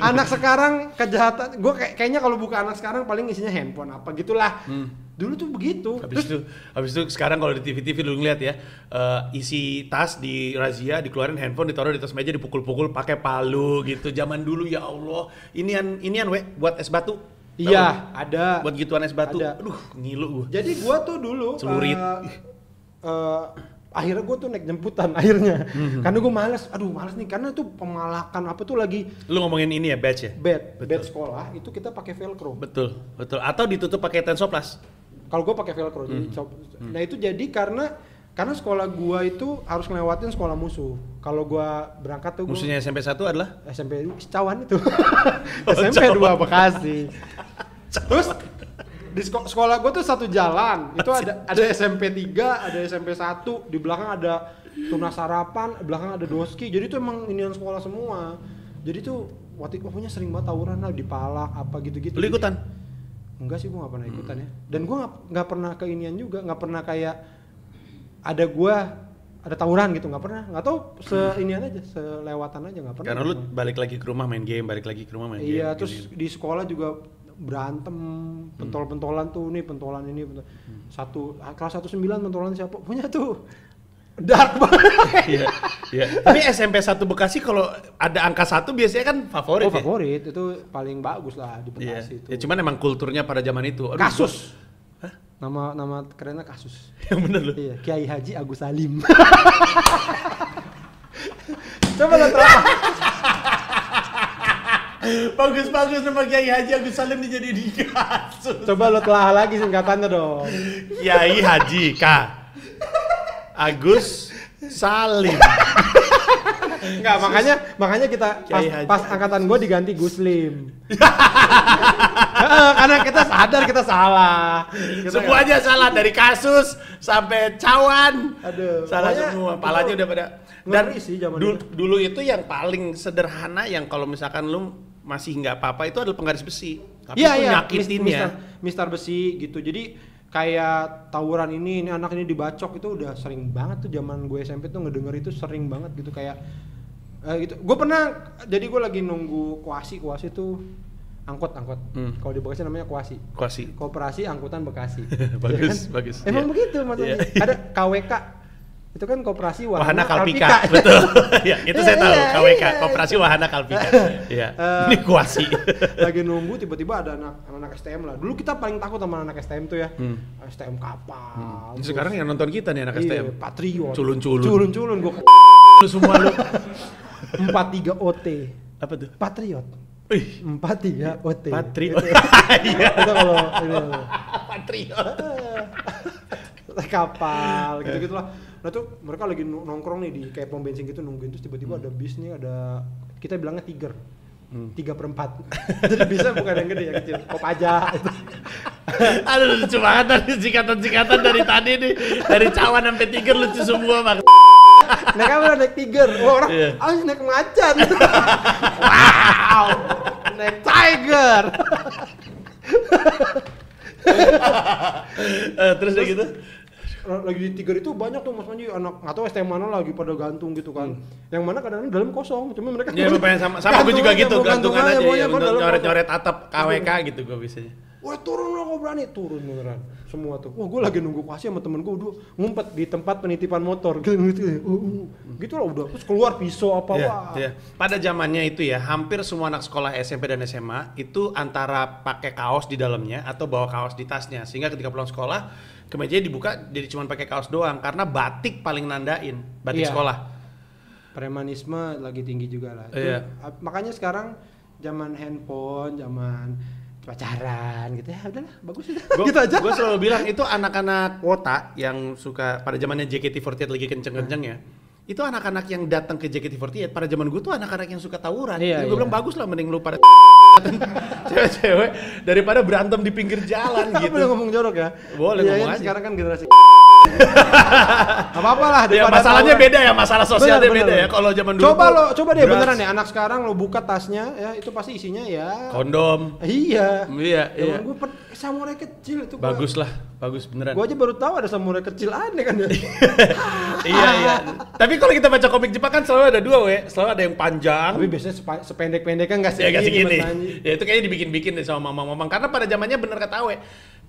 Anak sekarang kejahatan. Gue kayaknya kalau buka anak sekarang paling isinya handphone apa gitulah. Dulu tuh begitu. Habis itu sekarang kalau di TV lu ngeliat ya, isi tas di razia, dikeluarin handphone, ditaruh di atas meja, dipukul-pukul pakai palu gitu. Zaman dulu ya Allah. Inian buat es batu. Iya, ada. Buat gituan es batu. Ada. Aduh, ngilu gua. Jadi gua tuh dulu Celurit. Akhirnya gua tuh naik jemputan akhirnya. Karena gua males nih karena tuh pemalakan apa tuh lagi Lu ngomongin ini ya, badge ya? badge sekolah itu kita pakai velcro. Betul. Atau ditutup pakai tensoplas. Kalau gua pakai velcro jadi nah itu jadi karena sekolah gua itu harus ngelewatin sekolah musuh. Kalau gua berangkat tuh Musuhnya SMP 1 adalah? SMP Cawan itu. SMP 2 Bekasi. Terus di sekolah gue tuh satu jalan. Itu ada SMP 3, ada SMP 1, di belakang ada tunas harapan, di belakang ada doski. Jadi tuh emang inian sekolah semua. Jadi tuh pokoknya sering banget tawuran lah, dipalak apa gitu-gitu. Lu ikutan? Enggak sih, gue gak pernah ikutan ya. Dan gue gak pernah ke inian juga, gak pernah kayak ada tawuran gitu, nggak pernah, nggak tahu seinian aja, selewatan aja, nggak pernah. Karena lu balik lagi ke rumah main game, Iya, terus di sekolah juga berantem, pentol-pentolan tuh, nih pentolan ini, kelas 19 pentolan siapa punya tuh, dark banget. Iya. Tapi SMP 1 Bekasi kalau ada angka 1 biasanya kan favorit. Favorit itu paling bagus lah di Bekasi itu. Ya cuman emang kulturnya pada zaman itu. Aduh, Kasus. Nama kerennya Kasus. Yang bener loh. Iya, Kiai Haji Agus Salim. Coba lo telah. Bagus nama Kiai Haji Agus Salim dijadiin di Kasus. Coba lo telah lagi singkatannya dong. Kiai Haji Agus Salim. Enggak, makanya kita pas angkatan gue diganti Guslim. Karena kita sadar kita salah. Semuanya salah dari Kasus sampai Cawan. Aduh, salah semua. Palanya udah pada. Dan sih zaman dulu itu yang paling sederhana yang kalau misalkan lu masih nggak apa-apa itu adalah penggaris besi. Tapi iya, nyakitin ya. Mister besi gitu. Jadi kayak tawuran ini anak ini dibacok itu udah sering banget tuh zaman gue SMP tuh ngedenger itu sering banget gitu kayak gitu. Gue pernah jadi gue lagi nunggu koasi tuh angkot. Kalau di Bekasi namanya koasi. Koperasi Angkutan Bekasi. Bagus. Emang begitu maksudnya. Ada KWK. Itu kan Koperasi Wahana Kalpika. Betul. Ya, itu saya tahu KWK, Koperasi Wahana Kalpika. Iya. Ini koasi. Lagi nunggu tiba-tiba ada anak STM lah. Dulu kita paling takut sama anak STM tuh ya. STM kapal. Sekarang yang nonton kita nih anak STM. Patriot. Culun Gua lu semua lu. 43 OT. Apa tuh? Patriot. 43 OT. Patriot. Iya. Itu kalau ini. Patriot. Kapal gitu-gitu lah. Nah tuh mereka lagi nongkrong nih di kayak pom bensin gitu nungguin, terus tiba-tiba ada bis nih, ada kita bilangnya Tiger. 3/4. Jadi bisa bukan yang gede, yang kecil. Kopaja itu. Aduh, lucu banget tadi singkatan-singkatan dari tadi nih. Dari Cawan sampai Tiger lucu semua, Bang. Naik apa? Naik Tiger. Orang naik macan. Wow. Naik Tiger. Terus kayak gitu. Lagi di Tiger itu banyak tuh Mas Manji, anak nggak tahu STM mana lagi pada gantung gitu kan. Yang mana kadang-kadang dalam kosong, cuma mereka ya sama gue juga gitu, gantungan aja ya, nyoret-nyoret atap KWK gitu gue biasanya. wah turun lo kok berani, turun beneran semua tuh. Wah gue lagi nunggu kasih sama temen gue udah ngumpet di tempat penitipan motor gitu gitu lah udah, terus keluar pisau apa wah. Pada zamannya itu ya hampir semua anak sekolah SMP dan SMA itu antara pakai kaos di dalamnya atau bawa kaos di tasnya, sehingga ketika pulang sekolah kemejanya dibuka jadi cuma pakai kaos doang karena batik paling nandain batik sekolah. Premanisme lagi tinggi juga lah. Makanya sekarang zaman handphone, zaman pacaran gitu ya udahlah bagus itu. Gitu aja. Gue selalu bilang itu anak-anak wota yang suka pada zamannya JKT48 lagi kenceng-kencengnya. Itu anak-anak yang datang ke JKT48 pada zaman gue tuh anak-anak yang suka tawuran. Gue bilang bagus lah mending lu pada cewek-cewek daripada berantem di pinggir jalan gitu. Boleh ngomong jorok ya? Boleh ngomong aja. Sekarang kan generasi apa-apa lah ya, masalahnya tawuran. Beda ya, masalah sosialnya beda ya. Kalau zaman dulu coba deh beneran ya anak sekarang lo buka tasnya ya itu pasti isinya ya kondom. Iya. Gue samurai kecil itu bagus lah, bagus beneran. Gue aja baru tahu ada samurai kecil aneh kan ya. Iya. Tapi kalau kita baca komik Jepang kan selalu ada dua selalu ada yang panjang. Tapi biasanya sependek-pendek kan nggak segini. Ya itu kayaknya dibikin-bikin deh sama mamang-mamang karena pada zamannya bener kata Awe,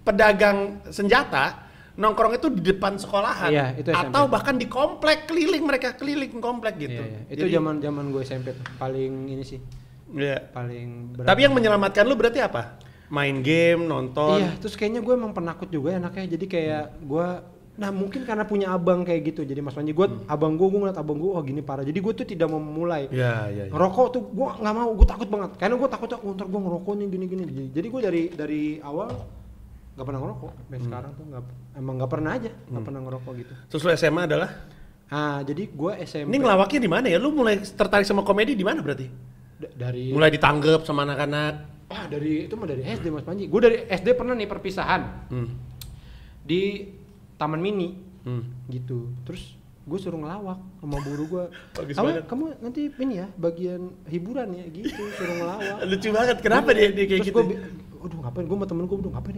pedagang senjata nongkrong itu di depan sekolahan itu atau bahkan di komplek keliling komplek gitu. Itu zaman gue SMP tuh paling ini sih. Paling berat. Tapi yang menyelamatkan lu berarti apa? Main game, nonton. Iya, terus kayaknya gue emang penakut juga anaknya. Jadi kayak gue mungkin karena punya abang kayak gitu. Jadi Mas Panji gue abang gue ngeliat abang gue gini parah. Jadi gue tuh tidak mau memulai. Iya. Ngerokok tuh gue nggak mau, gue takut banget. Karena gue takut ntar gue ngerokok nih gini. Jadi gue dari awal nggak pernah ngerokok, sampai sekarang tuh nggak pernah aja, nggak pernah ngerokok gitu. Terus lu SMA adalah? Jadi gue SMP. Ini ngelawaknya di mana ya? Lu mulai tertarik sama komedi di mana berarti? Dari mulai ditanggap sama anak-anak. Dari SD Mas Panji. Gue dari SD pernah nih perpisahan di Taman Mini, gitu. Terus gue suruh ngelawak sama guru gue. Kamu nanti ini ya bagian hiburan ya gitu, suruh ngelawak. Lucu banget. Kenapa dia kayak gitu? Ngapain gue sama temen gue ngapain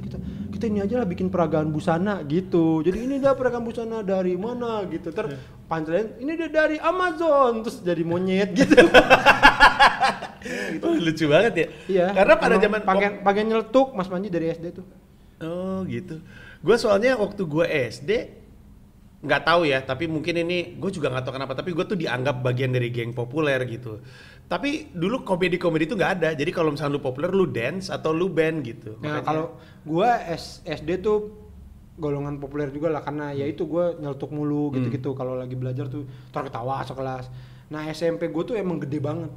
kita ini aja lah bikin peragaan busana gitu. Jadi ini dah peragaan busana dari mana gitu. Terus pancelan ini dia dari Amazon, terus jadi monyet gitu. Gitu. Lucu banget ya. Iya. Karena pada zaman pengen nyeletuk Mas Panji dari SD tuh. Oh gitu. Gue soalnya waktu gue SD nggak tahu ya, tapi mungkin ini gue juga nggak tahu kenapa, tapi gue tuh dianggap bagian dari geng populer gitu. Tapi dulu komedi itu nggak ada, jadi kalau misalnya lu populer lu dance atau lu band gitu. Nah kalau gue SD tuh golongan populer juga lah, karena ya itu gue nyeletuk mulu gitu-gitu. Kalau lagi belajar tuh terketawa sekelas. Nah SMP gue tuh emang gede banget.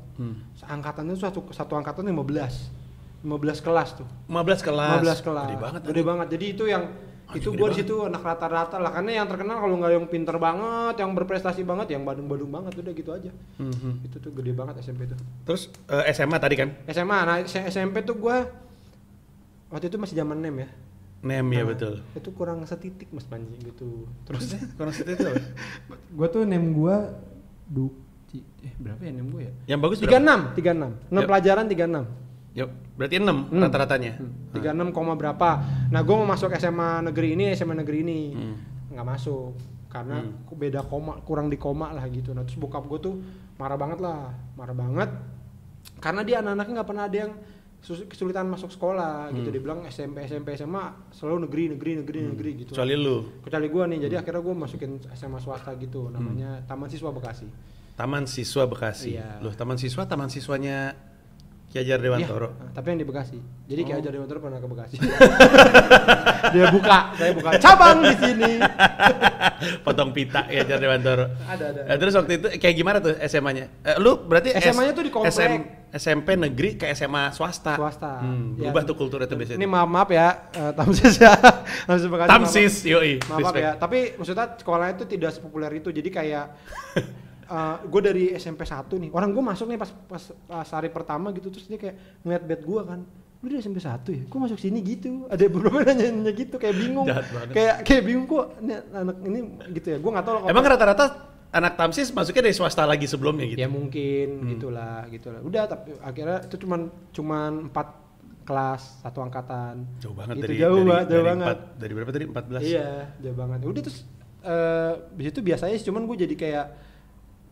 Angkatannya tuh satu angkatan 15 kelas tuh. 15 kelas. Gede banget. Jadi itu yang itu gue di situ anak rata-rata lah, karena yang terkenal kalau nggak yang pinter banget, yang berprestasi banget, yang badung-badung banget, udah gitu aja. Itu tuh gede banget SMP tuh. Terus SMA tadi kan? SMA, nah SMP tuh gue waktu itu masih zaman NEM ya. NEM ya betul. Itu kurang setitik Mas Panji gitu. Terus kurang setitik apa? Gue tuh NEM gue berapa ya NEM gue ya? Yang bagus 36. 6 pelajaran 36. Yuk, berarti 6 rata-ratanya. 36, berapa. Nah, gue mau masuk SMA negeri ini. Nggak masuk karena beda koma, kurang di koma lah gitu. Nah, terus bokap gue tuh marah banget. Karena dia anak-anaknya nggak pernah ada yang kesulitan masuk sekolah gitu. Dia bilang SMP SMA selalu negeri gitu. Kecuali gue nih. Jadi akhirnya gue masukin SMA swasta gitu, namanya Taman Siswa Bekasi. Iya. Loh, Taman siswanya Ki Hajar Dewantoro. Iya, tapi yang di Bekasi. Jadi Ki Hajar Dewantoro pernah ke Bekasi. Saya buka cabang di sini. Potong pita Ki Hajar Dewantoro. Ada. Terus waktu itu kayak gimana tuh SMA-nya? Lu berarti SMA-nya tuh di komplek. SMP negeri ke SMA swasta. Berubah tuh kultur itu biasanya. Ini maaf ya, Tamsis ya. Tamsis, yoi. Maaf ya, tapi maksudnya sekolahnya itu tidak sepopuler itu. Jadi kayak gue dari SMP 1 nih, orang gue masuk nih pas hari pertama gitu, terus dia kayak ngeliat bed gue kan, lu dari SMP 1 ya, gue masuk sini gitu, ada beberapa nanya gitu, kayak bingung, kayak bingung kok anak ini gitu ya, gue nggak tahu. Emang rata-rata anak Tamsis masuknya dari swasta lagi sebelumnya gitu? Ya mungkin gitulah. Udah, tapi akhirnya itu cuman 4 kelas, 1 angkatan. Jauh banget gitu, jauh banget. Dari berapa tadi? 14? Iya, jauh banget. Udah terus di situ biasanya cuman gue jadi kayak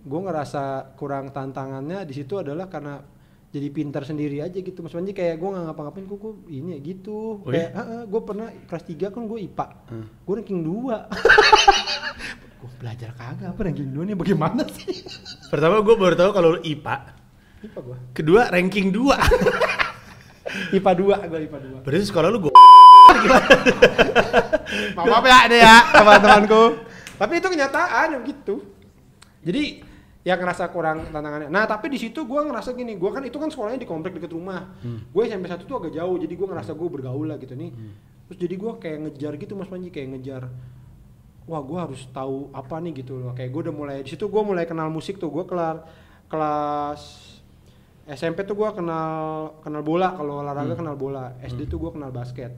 gue ngerasa kurang tantangannya di situ adalah karena jadi pintar sendiri aja gitu. Mas Panji kayak gue nggak ngapa-ngapain, gue ini ya gitu. Oh, kayak gue pernah kelas 3 kan gue IPA, gue ranking 2. Gue belajar kagak apa ranking 2 nih bagaimana sih? Pertama gue baru tahu kalau lu IPA gue. Kedua ranking 2. IPA 2, gue IPA 2. Berarti sekolah lu gue Maaf ya ada ya teman-temanku. Tapi itu kenyataan gitu. Jadi ya ngerasa kurang tantangannya. Nah tapi di situ gue ngerasa gini, gue kan itu kan sekolahnya di komplek deket rumah. Gue SMP 1 tuh agak jauh, jadi gue ngerasa gue bergaul lah gitu nih. Terus jadi gue kayak ngejar gitu Mas Panji, kayak ngejar. Wah gue harus tahu apa nih gitu loh. Kayak gue udah mulai di situ gue mulai kenal musik tuh. Gue kelas SMP tuh gue kenal bola, kalau olahraga kenal bola. SD tuh gue kenal basket.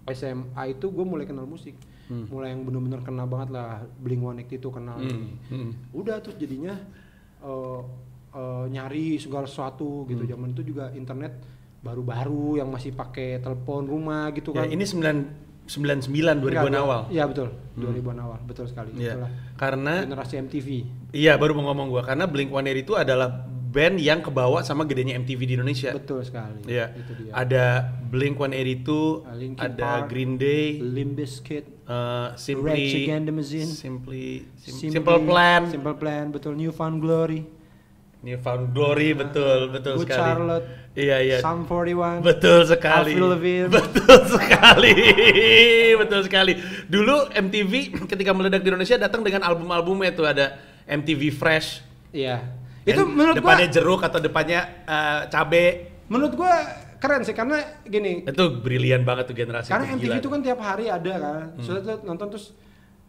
SMA itu gue mulai kenal musik. Mulai yang bener-bener kenal banget lah, Blink-182 itu kenal. Udah terus jadinya nyari segala sesuatu gitu. Zaman itu juga internet baru-baru yang masih pakai telepon rumah gitu kan. Ya, ini 99 2000-an awal. Iya betul, 2000-an awal, betul sekali. Ya, Itulah karena generasi MTV. Iya, baru mau ngomong gua, karena Blink-182 itu adalah band yang kebawa sama gedenya MTV di Indonesia. Betul sekali. Iya. Itu dia. Ada Blink-182, Linkin ada Park, Green Day, Limp Bizkit, Simply, Rage Against the Machine, Simple Plan, Simple Plan, betul. New Found Glory, betul Good sekali. Charlotte, Iya. Sum 41, Betul sekali. Avril Lavigne. Betul sekali. Dulu MTV ketika meledak di Indonesia datang dengan album-albumnya tuh, ada MTV Fresh. Iya. Dan Itu menurut depannya gua jeruk atau depannya cabe. menurut gua keren sih karena gini. Itu brilian banget tuh generasi. Karena itu, MTV gila. itu kan tiap hari ada kan. Soalnya nonton terus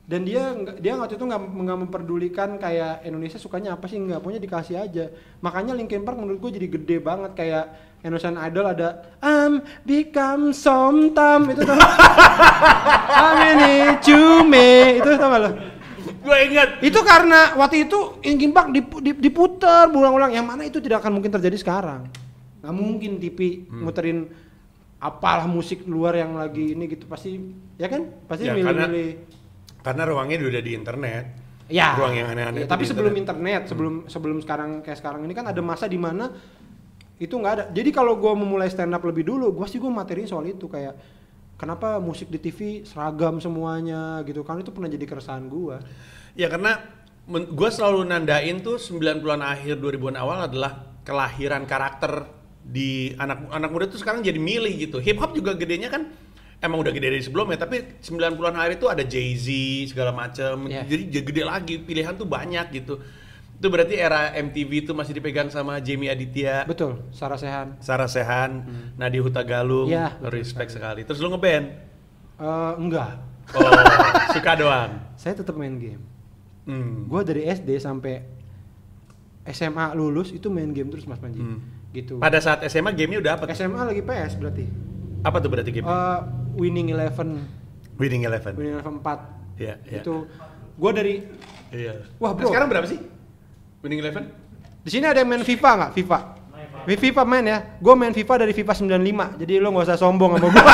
dan dia waktu itu nggak memperdulikan kayak Indonesia sukanya apa sih, nggak, punya dikasih aja. Makanya Linkin Park menurut gue jadi gede banget, kayak Indonesian Idol ada become somtam itu tau. Ini cume itu tau gak lo? Gue ingat. Itu karena waktu itu Linkin Park diputer berulang-ulang, yang mana itu tidak akan mungkin terjadi sekarang. Nggak mungkin TV muterin apalah musik luar yang lagi ini gitu, pasti ya kan, pasti Ya, milih-milih. Karena ruangnya udah di internet. Ya. Ruang yang aneh-aneh. Ya, tapi sebelum internet, sebelum sekarang kayak sekarang ini kan ada masa di mana itu nggak ada. Jadi kalau gue memulai stand up lebih dulu, gue materiin soal itu, kayak kenapa musik di TV seragam semuanya gitu kan, itu pernah jadi keresahan gue. Ya karena gue selalu nandain tuh 90-an akhir 2000-an awal adalah kelahiran karakter di anak muda tuh sekarang jadi milih gitu. Hip hop juga gedenya kan emang udah gede dari sebelumnya, tapi 90-an akhir itu ada Jay-Z segala macam. Yeah. Jadi gede lagi, pilihan tuh banyak gitu. Itu berarti era MTV itu masih dipegang sama Jamie Aditya. Betul, Sarah Sehan, Nadi Hutagalung. Ya, Respect sekali. Terus lu ngeband? Enggak. Oh, suka doang. Saya tetap main game. Gue dari SD sampai SMA lulus itu main game terus Mas Panji. Gitu. Pada saat SMA gamenya udah apa? SMA lagi PS berarti. Apa tuh berarti game? Winning Eleven. Winning Eleven. Winning Eleven 4. Iya. Itu gue dari Iya. Wah, bro. Sekarang berapa sih? Winning Eleven? Di sini ada yang main FIFA nggak? FIFA main ya. Gue main FIFA dari FIFA 95. Jadi lo nggak usah sombong sama gue.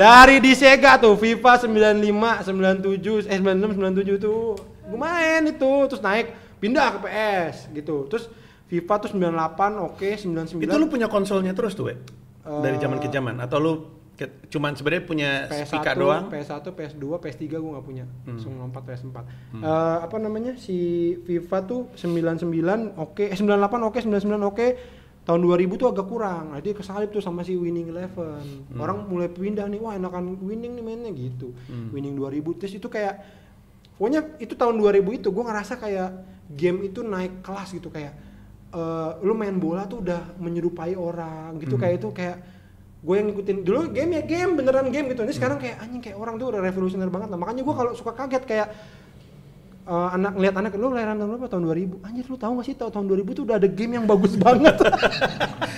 Dari di Sega tuh FIFA 95, 97, 96, 97 tuh gue main itu, terus naik pindah ke PS gitu. Terus FIFA tuh 98, oke, 99. Itu lu punya konsolnya terus tuh, dari zaman ke zaman, atau lu cuman sebenarnya punya Spika doang? PS1, PS2, PS3 gue nggak punya. Langsung lompat PS4. Apa namanya, si FIFA tuh 99 oke, 98 oke, 99 oke. Tahun 2000 tuh agak kurang. Nah, dia kesalip tuh sama si Winning Eleven. Orang mulai pindah nih, wah enakan Winning nih mainnya gitu. Winning 2000, terus itu kayak pokoknya itu tahun 2000 itu gue ngerasa kayak game itu naik kelas gitu, kayak lu main bola tuh udah menyerupai orang gitu. Kayak itu kayak gue yang ngikutin dulu game beneran game gitu. Ini sekarang kayak anjing, kayak orang tuh udah revolusioner banget lah. Makanya gue kalau suka kaget kayak ngeliat anak, lu lahiran tahun berapa? Tahun 2000. Anjir, lu tahu gak sih tahun 2000 tuh udah ada game yang bagus banget.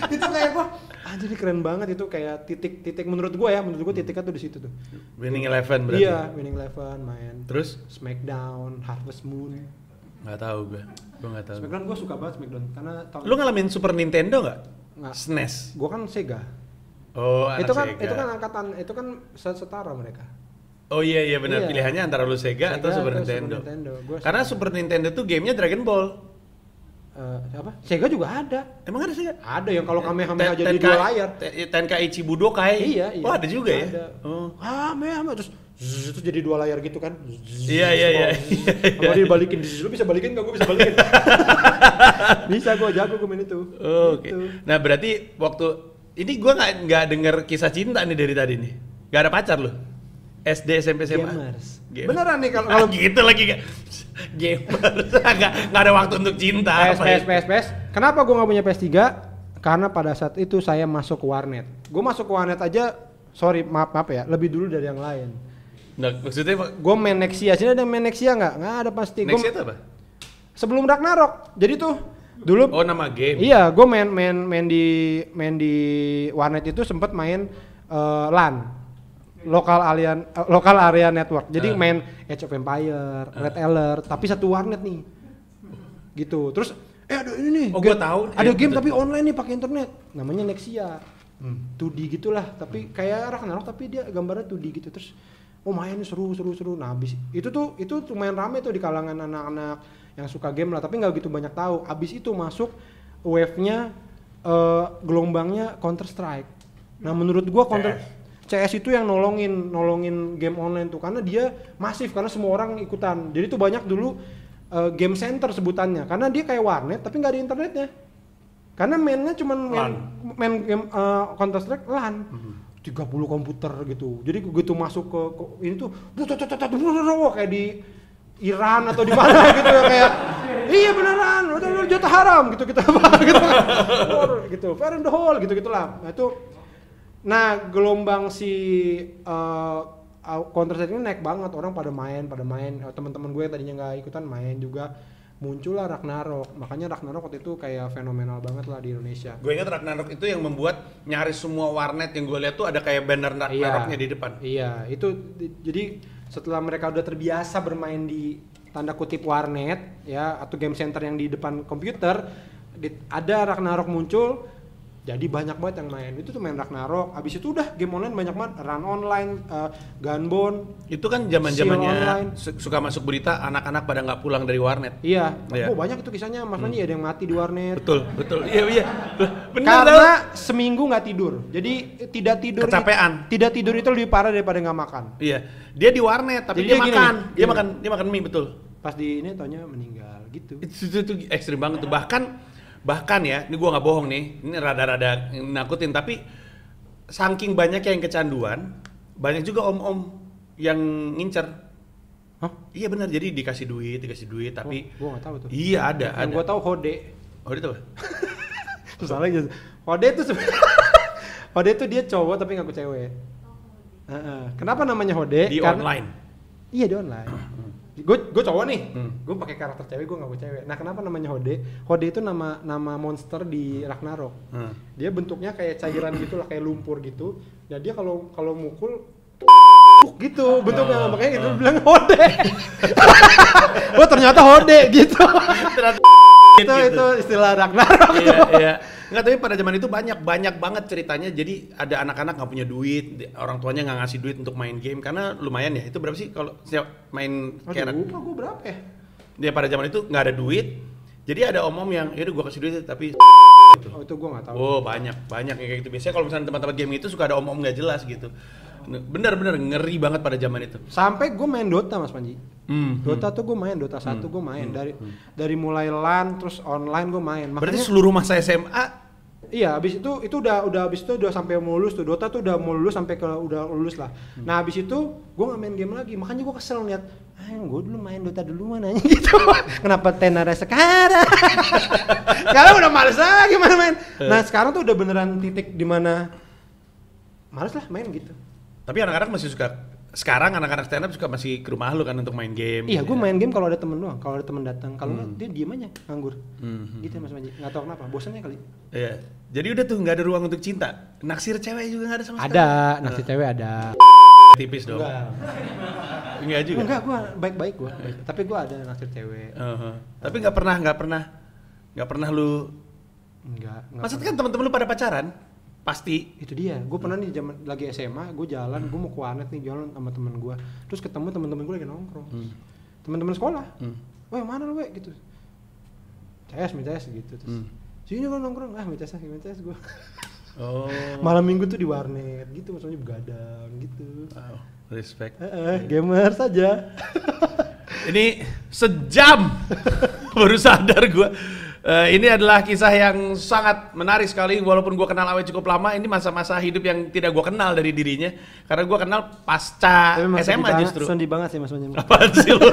Itu kayak gua anjir, ini keren banget. Itu kayak titik menurut gua titiknya tuh di situ tuh. Winning Eleven berarti. Iya, Winning Eleven main. Terus Smackdown, Harvest Moon. Nggak tahu gue nggak tahu. Smackdown gua suka banget Smackdown karena Lu ngalamin Super Nintendo nggak? Nggak. SNES. Gua kan Sega. Oh, anak Sega. Itu kan angkatan, itu kan setara mereka. Oh iya benar, Iya. pilihannya antara lu Sega atau Super Nintendo. Gua Karena Super Nintendo tuh gamenya Dragon Ball. apa? Sega juga ada. Emang ada Sega? Ada yang kalau Kamehameha jadi 2 layar. Tenkaichi Budokai. Iya. Oh, ada juga ya? Ada. Oh. Kamehameha terus jadi 2 layar gitu kan. Iya. Kalau dibalikin, lu bisa balikin nggak? Gue bisa balikin. Bisa, gue jago gue main itu. Oh, oke. Gitu. Nah berarti waktu ini gue nggak denger kisah cinta nih dari tadi nih. Gak ada pacar lu? SD, SMP, SMA? Gamers. Beneran nih kalau gitu lagi gak? Gamers. Nggak ada waktu untuk cinta. PS. Kenapa gue nggak punya PS3? Karena pada saat itu saya masuk ke warnet. Gue masuk ke warnet aja, sorry maaf ya, lebih dulu dari yang lain. Nah, maksudnya Gue main Nexia, sini ada main Nexia nggak? Nggak ada pasti. Nexia itu apa? Sebelum Ragnarok. Jadi tuh dulu. Oh, nama game. Iya, gue main di warnet itu sempat main LAN. Local area network. Jadi main Age of Empire, Red Alert, tapi satu warnet nih. Gitu. Terus ada ini nih. Oh, gue tahu. Ada game tapi online nih pakai internet. Namanya Nexia. 2D gitulah, tapi kayak Ragnarok tapi dia gambarnya 2D gitu. Terus main seru. Nah, habis itu lumayan rame tuh di kalangan anak-anak yang suka game lah, tapi nggak gitu banyak tahu. Habis itu masuk wave-nya gelombangnya Counter Strike. Nah, menurut gua CS itu yang nolongin game online tuh, karena dia masif, karena semua orang ikutan. Jadi tuh banyak dulu game center sebutannya, karena dia kayak warnet tapi nggak ada internetnya. Karena mainnya cuma main game Counter Strike LAN. 30 komputer gitu. Jadi begitu masuk ke ini tuh kayak di Iran atau di mana gitu ya, kayak iya beneran, udah jatah haram gitu kita gitu. Fire in the hole gitu-gitulah. Nah, itu gelombang si Counter Strike ini naik banget, orang pada main. Teman-teman gue yang tadinya nggak ikutan main juga. Muncullah Ragnarok, makanya Ragnarok waktu itu kayak fenomenal banget lah di Indonesia. Gue ingat Ragnarok itu yang membuat nyaris semua warnet yang gue lihat tuh ada kayak banner Ragnaroknya di depan. Iya, itu jadi setelah mereka udah terbiasa bermain di tanda kutip warnet ya, atau game center yang di depan komputer, ada Ragnarok muncul. Jadi banyak banget yang main. Itu tuh main Ragnarok. Abis itu udah game online banyak banget. Run online, Gunbound. Itu kan zaman-zamannya suka masuk berita anak-anak pada nggak pulang dari warnet. Iya. Banyak itu kisahnya. Mas Manji ada yang mati di warnet. Betul. Iya. Bener. Karena seminggu nggak tidur. Jadi tidak tidur. Kecapean. Tidak tidur itu lebih parah daripada nggak makan. Iya. Dia di warnet tapi dia makan. Dia makan mie, betul. Pas di ini taunya meninggal gitu. Itu ekstrim banget tuh. Bahkan ya, ini gua nggak bohong nih, ini rada-rada nakutin, tapi saking banyak yang kecanduan, banyak juga om-om yang ngincer. Hah? Iya benar, jadi dikasih duit, tapi gua nggak tahu tuh. Iya ada. Gua tahu Hode. Hode itu apa? Terus salah gitu. Hode itu dia cowok tapi ngaku cewek. Kenapa namanya Hode? Karena online. Iya di online. Gue cowok nih, gue pakai karakter cewek, gue ngaku cewek. Nah kenapa namanya Hode? Hode itu nama monster di Ragnarok. Dia bentuknya kayak cairan gitu lah, kayak lumpur gitu. Dan dia kalau mukul gitu bentuknya, makanya gitu bilang Hode. Oh ternyata Hode gitu. Itu istilah Ragnarok. Iya. Enggak, tapi pada zaman itu banyak banget ceritanya. Jadi ada anak-anak nggak punya duit, orang tuanya nggak ngasih duit untuk main game karena lumayan ya. Itu berapa sih kalau main kayak? Lupa gue berapa ya? Dia pada zaman itu nggak ada duit. Jadi ada om-om yang, yaudah gue kasih duit tapi gitu. Oh itu gue nggak tahu. Oh banyak yang kayak gitu. Biasanya kalau misalnya tempat-tempat game itu suka ada om-om nggak jelas gitu. Bener-bener ngeri banget pada zaman itu. Sampai gue main Dota Mas Panji. Dota tuh gue main, Dota 1 gue main. Dari mulai LAN terus online gue main. Makanya, berarti seluruh masa SMA. Iya, abis itu udah sampai mau lulus tuh. Dota tuh udah mau lulus sampai ke udah lulus lah. Nah, abis itu gue nggak main game lagi. Makanya gue kesel lihat, gue dulu main Dota dulu mana gitu. Kenapa tenarnya sekarang? Sekarang udah males lagi main-main. Nah, sekarang tuh udah beneran titik di mana males lah main gitu. Tapi anak-anak masih suka. Sekarang anak-anak stand up suka masih ke rumah lu kan untuk main game. Iya, gue main game kalau ada temen doang. Kalau ada temen datang, kalau nggak dia diem aja nganggur. Gitu Mas Manji. Nggak tahu kenapa, bosannya kali. Iya. Jadi udah tuh nggak ada ruang untuk cinta. Naksir cewek juga nggak ada sama sekali. Ada, naksir cewek ada. Tipis dong. Enggak juga. Enggak, gue baik-baik gue. Tapi gue ada naksir cewek. Tapi nggak pernah lu. Enggak. Maksudnya kan teman-teman lu pada pacaran? Pasti. Itu dia. Gue pernah nih zaman lagi SMA, gue jalan, gue mau ke warnet nih, jalan sama temen gue. Terus ketemu temen-temen gue lagi nongkrong. Temen-temen sekolah. Weh, mana lu, weh? Gitu. CS gitu terus. Sini kan nongkrong, main CS gue. Oh. Malam minggu tuh di warnet gitu, maksudnya begadang gitu. Wow, respect. Gamer saja. Ini sejam baru sadar gue. Ini adalah kisah yang sangat menarik sekali. Walaupun gue kenal Awe cukup lama, ini masa-masa hidup yang tidak gue kenal dari dirinya. Karena gue kenal pasca SMA justru. Sedih banget sih Mas Manjam. Apaan sih lu?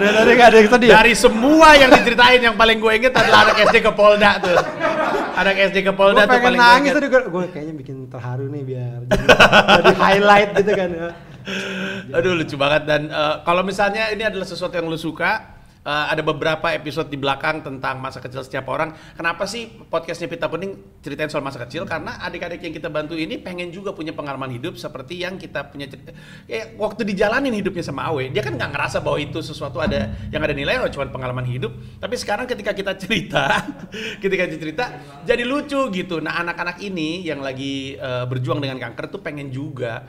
Dari nggak ada yang sedih. Dari semua yang diceritain, yang paling gue inget adalah anak SD ke Polda tuh. Anak SD ke Polda tuh paling gue inget. Gue kayaknya bikin terharu nih biar jadi highlight gitu kan. Aduh lucu banget. Dan kalau misalnya ini adalah sesuatu yang lu suka, ada beberapa episode di belakang tentang masa kecil setiap orang. Kenapa sih podcastnya Pita Kuning ceritain soal masa kecil? Karena adik-adik yang kita bantu ini pengen juga punya pengalaman hidup seperti yang kita punya. Waktu dijalanin hidupnya sama Awe, dia kan nggak ngerasa bahwa itu sesuatu ada yang ada nilai, cuma pengalaman hidup. Tapi sekarang ketika kita cerita, jadi lucu gitu. Nah anak-anak ini yang lagi berjuang dengan kanker tuh pengen juga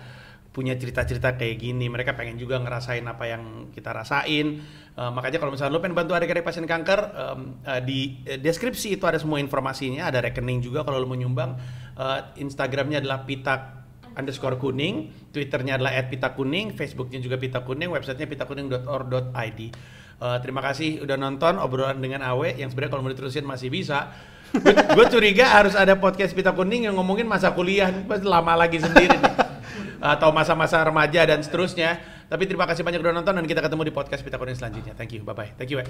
punya cerita-cerita kayak gini. Mereka pengen juga ngerasain apa yang kita rasain. Makanya kalau misalnya lo pengen bantu adik-adik pasien kanker, di deskripsi itu ada semua informasinya, ada rekening juga kalau lo mau nyumbang. Instagramnya adalah pita_kuning, Twitternya adalah @pitakuning, Facebooknya juga Pita Kuning, websitenya pitakuning.or.id. Terima kasih udah nonton obrolan dengan Awe, yang sebenarnya kalau mau diterusin masih bisa. Gue curiga harus ada podcast Pita Kuning yang ngomongin masa kuliah, lama lagi sendiri nih. Atau masa-masa remaja dan seterusnya. Tapi terima kasih banyak udah nonton dan kita ketemu di podcast Pita Kuning selanjutnya. Thank you, bye-bye. Thank you,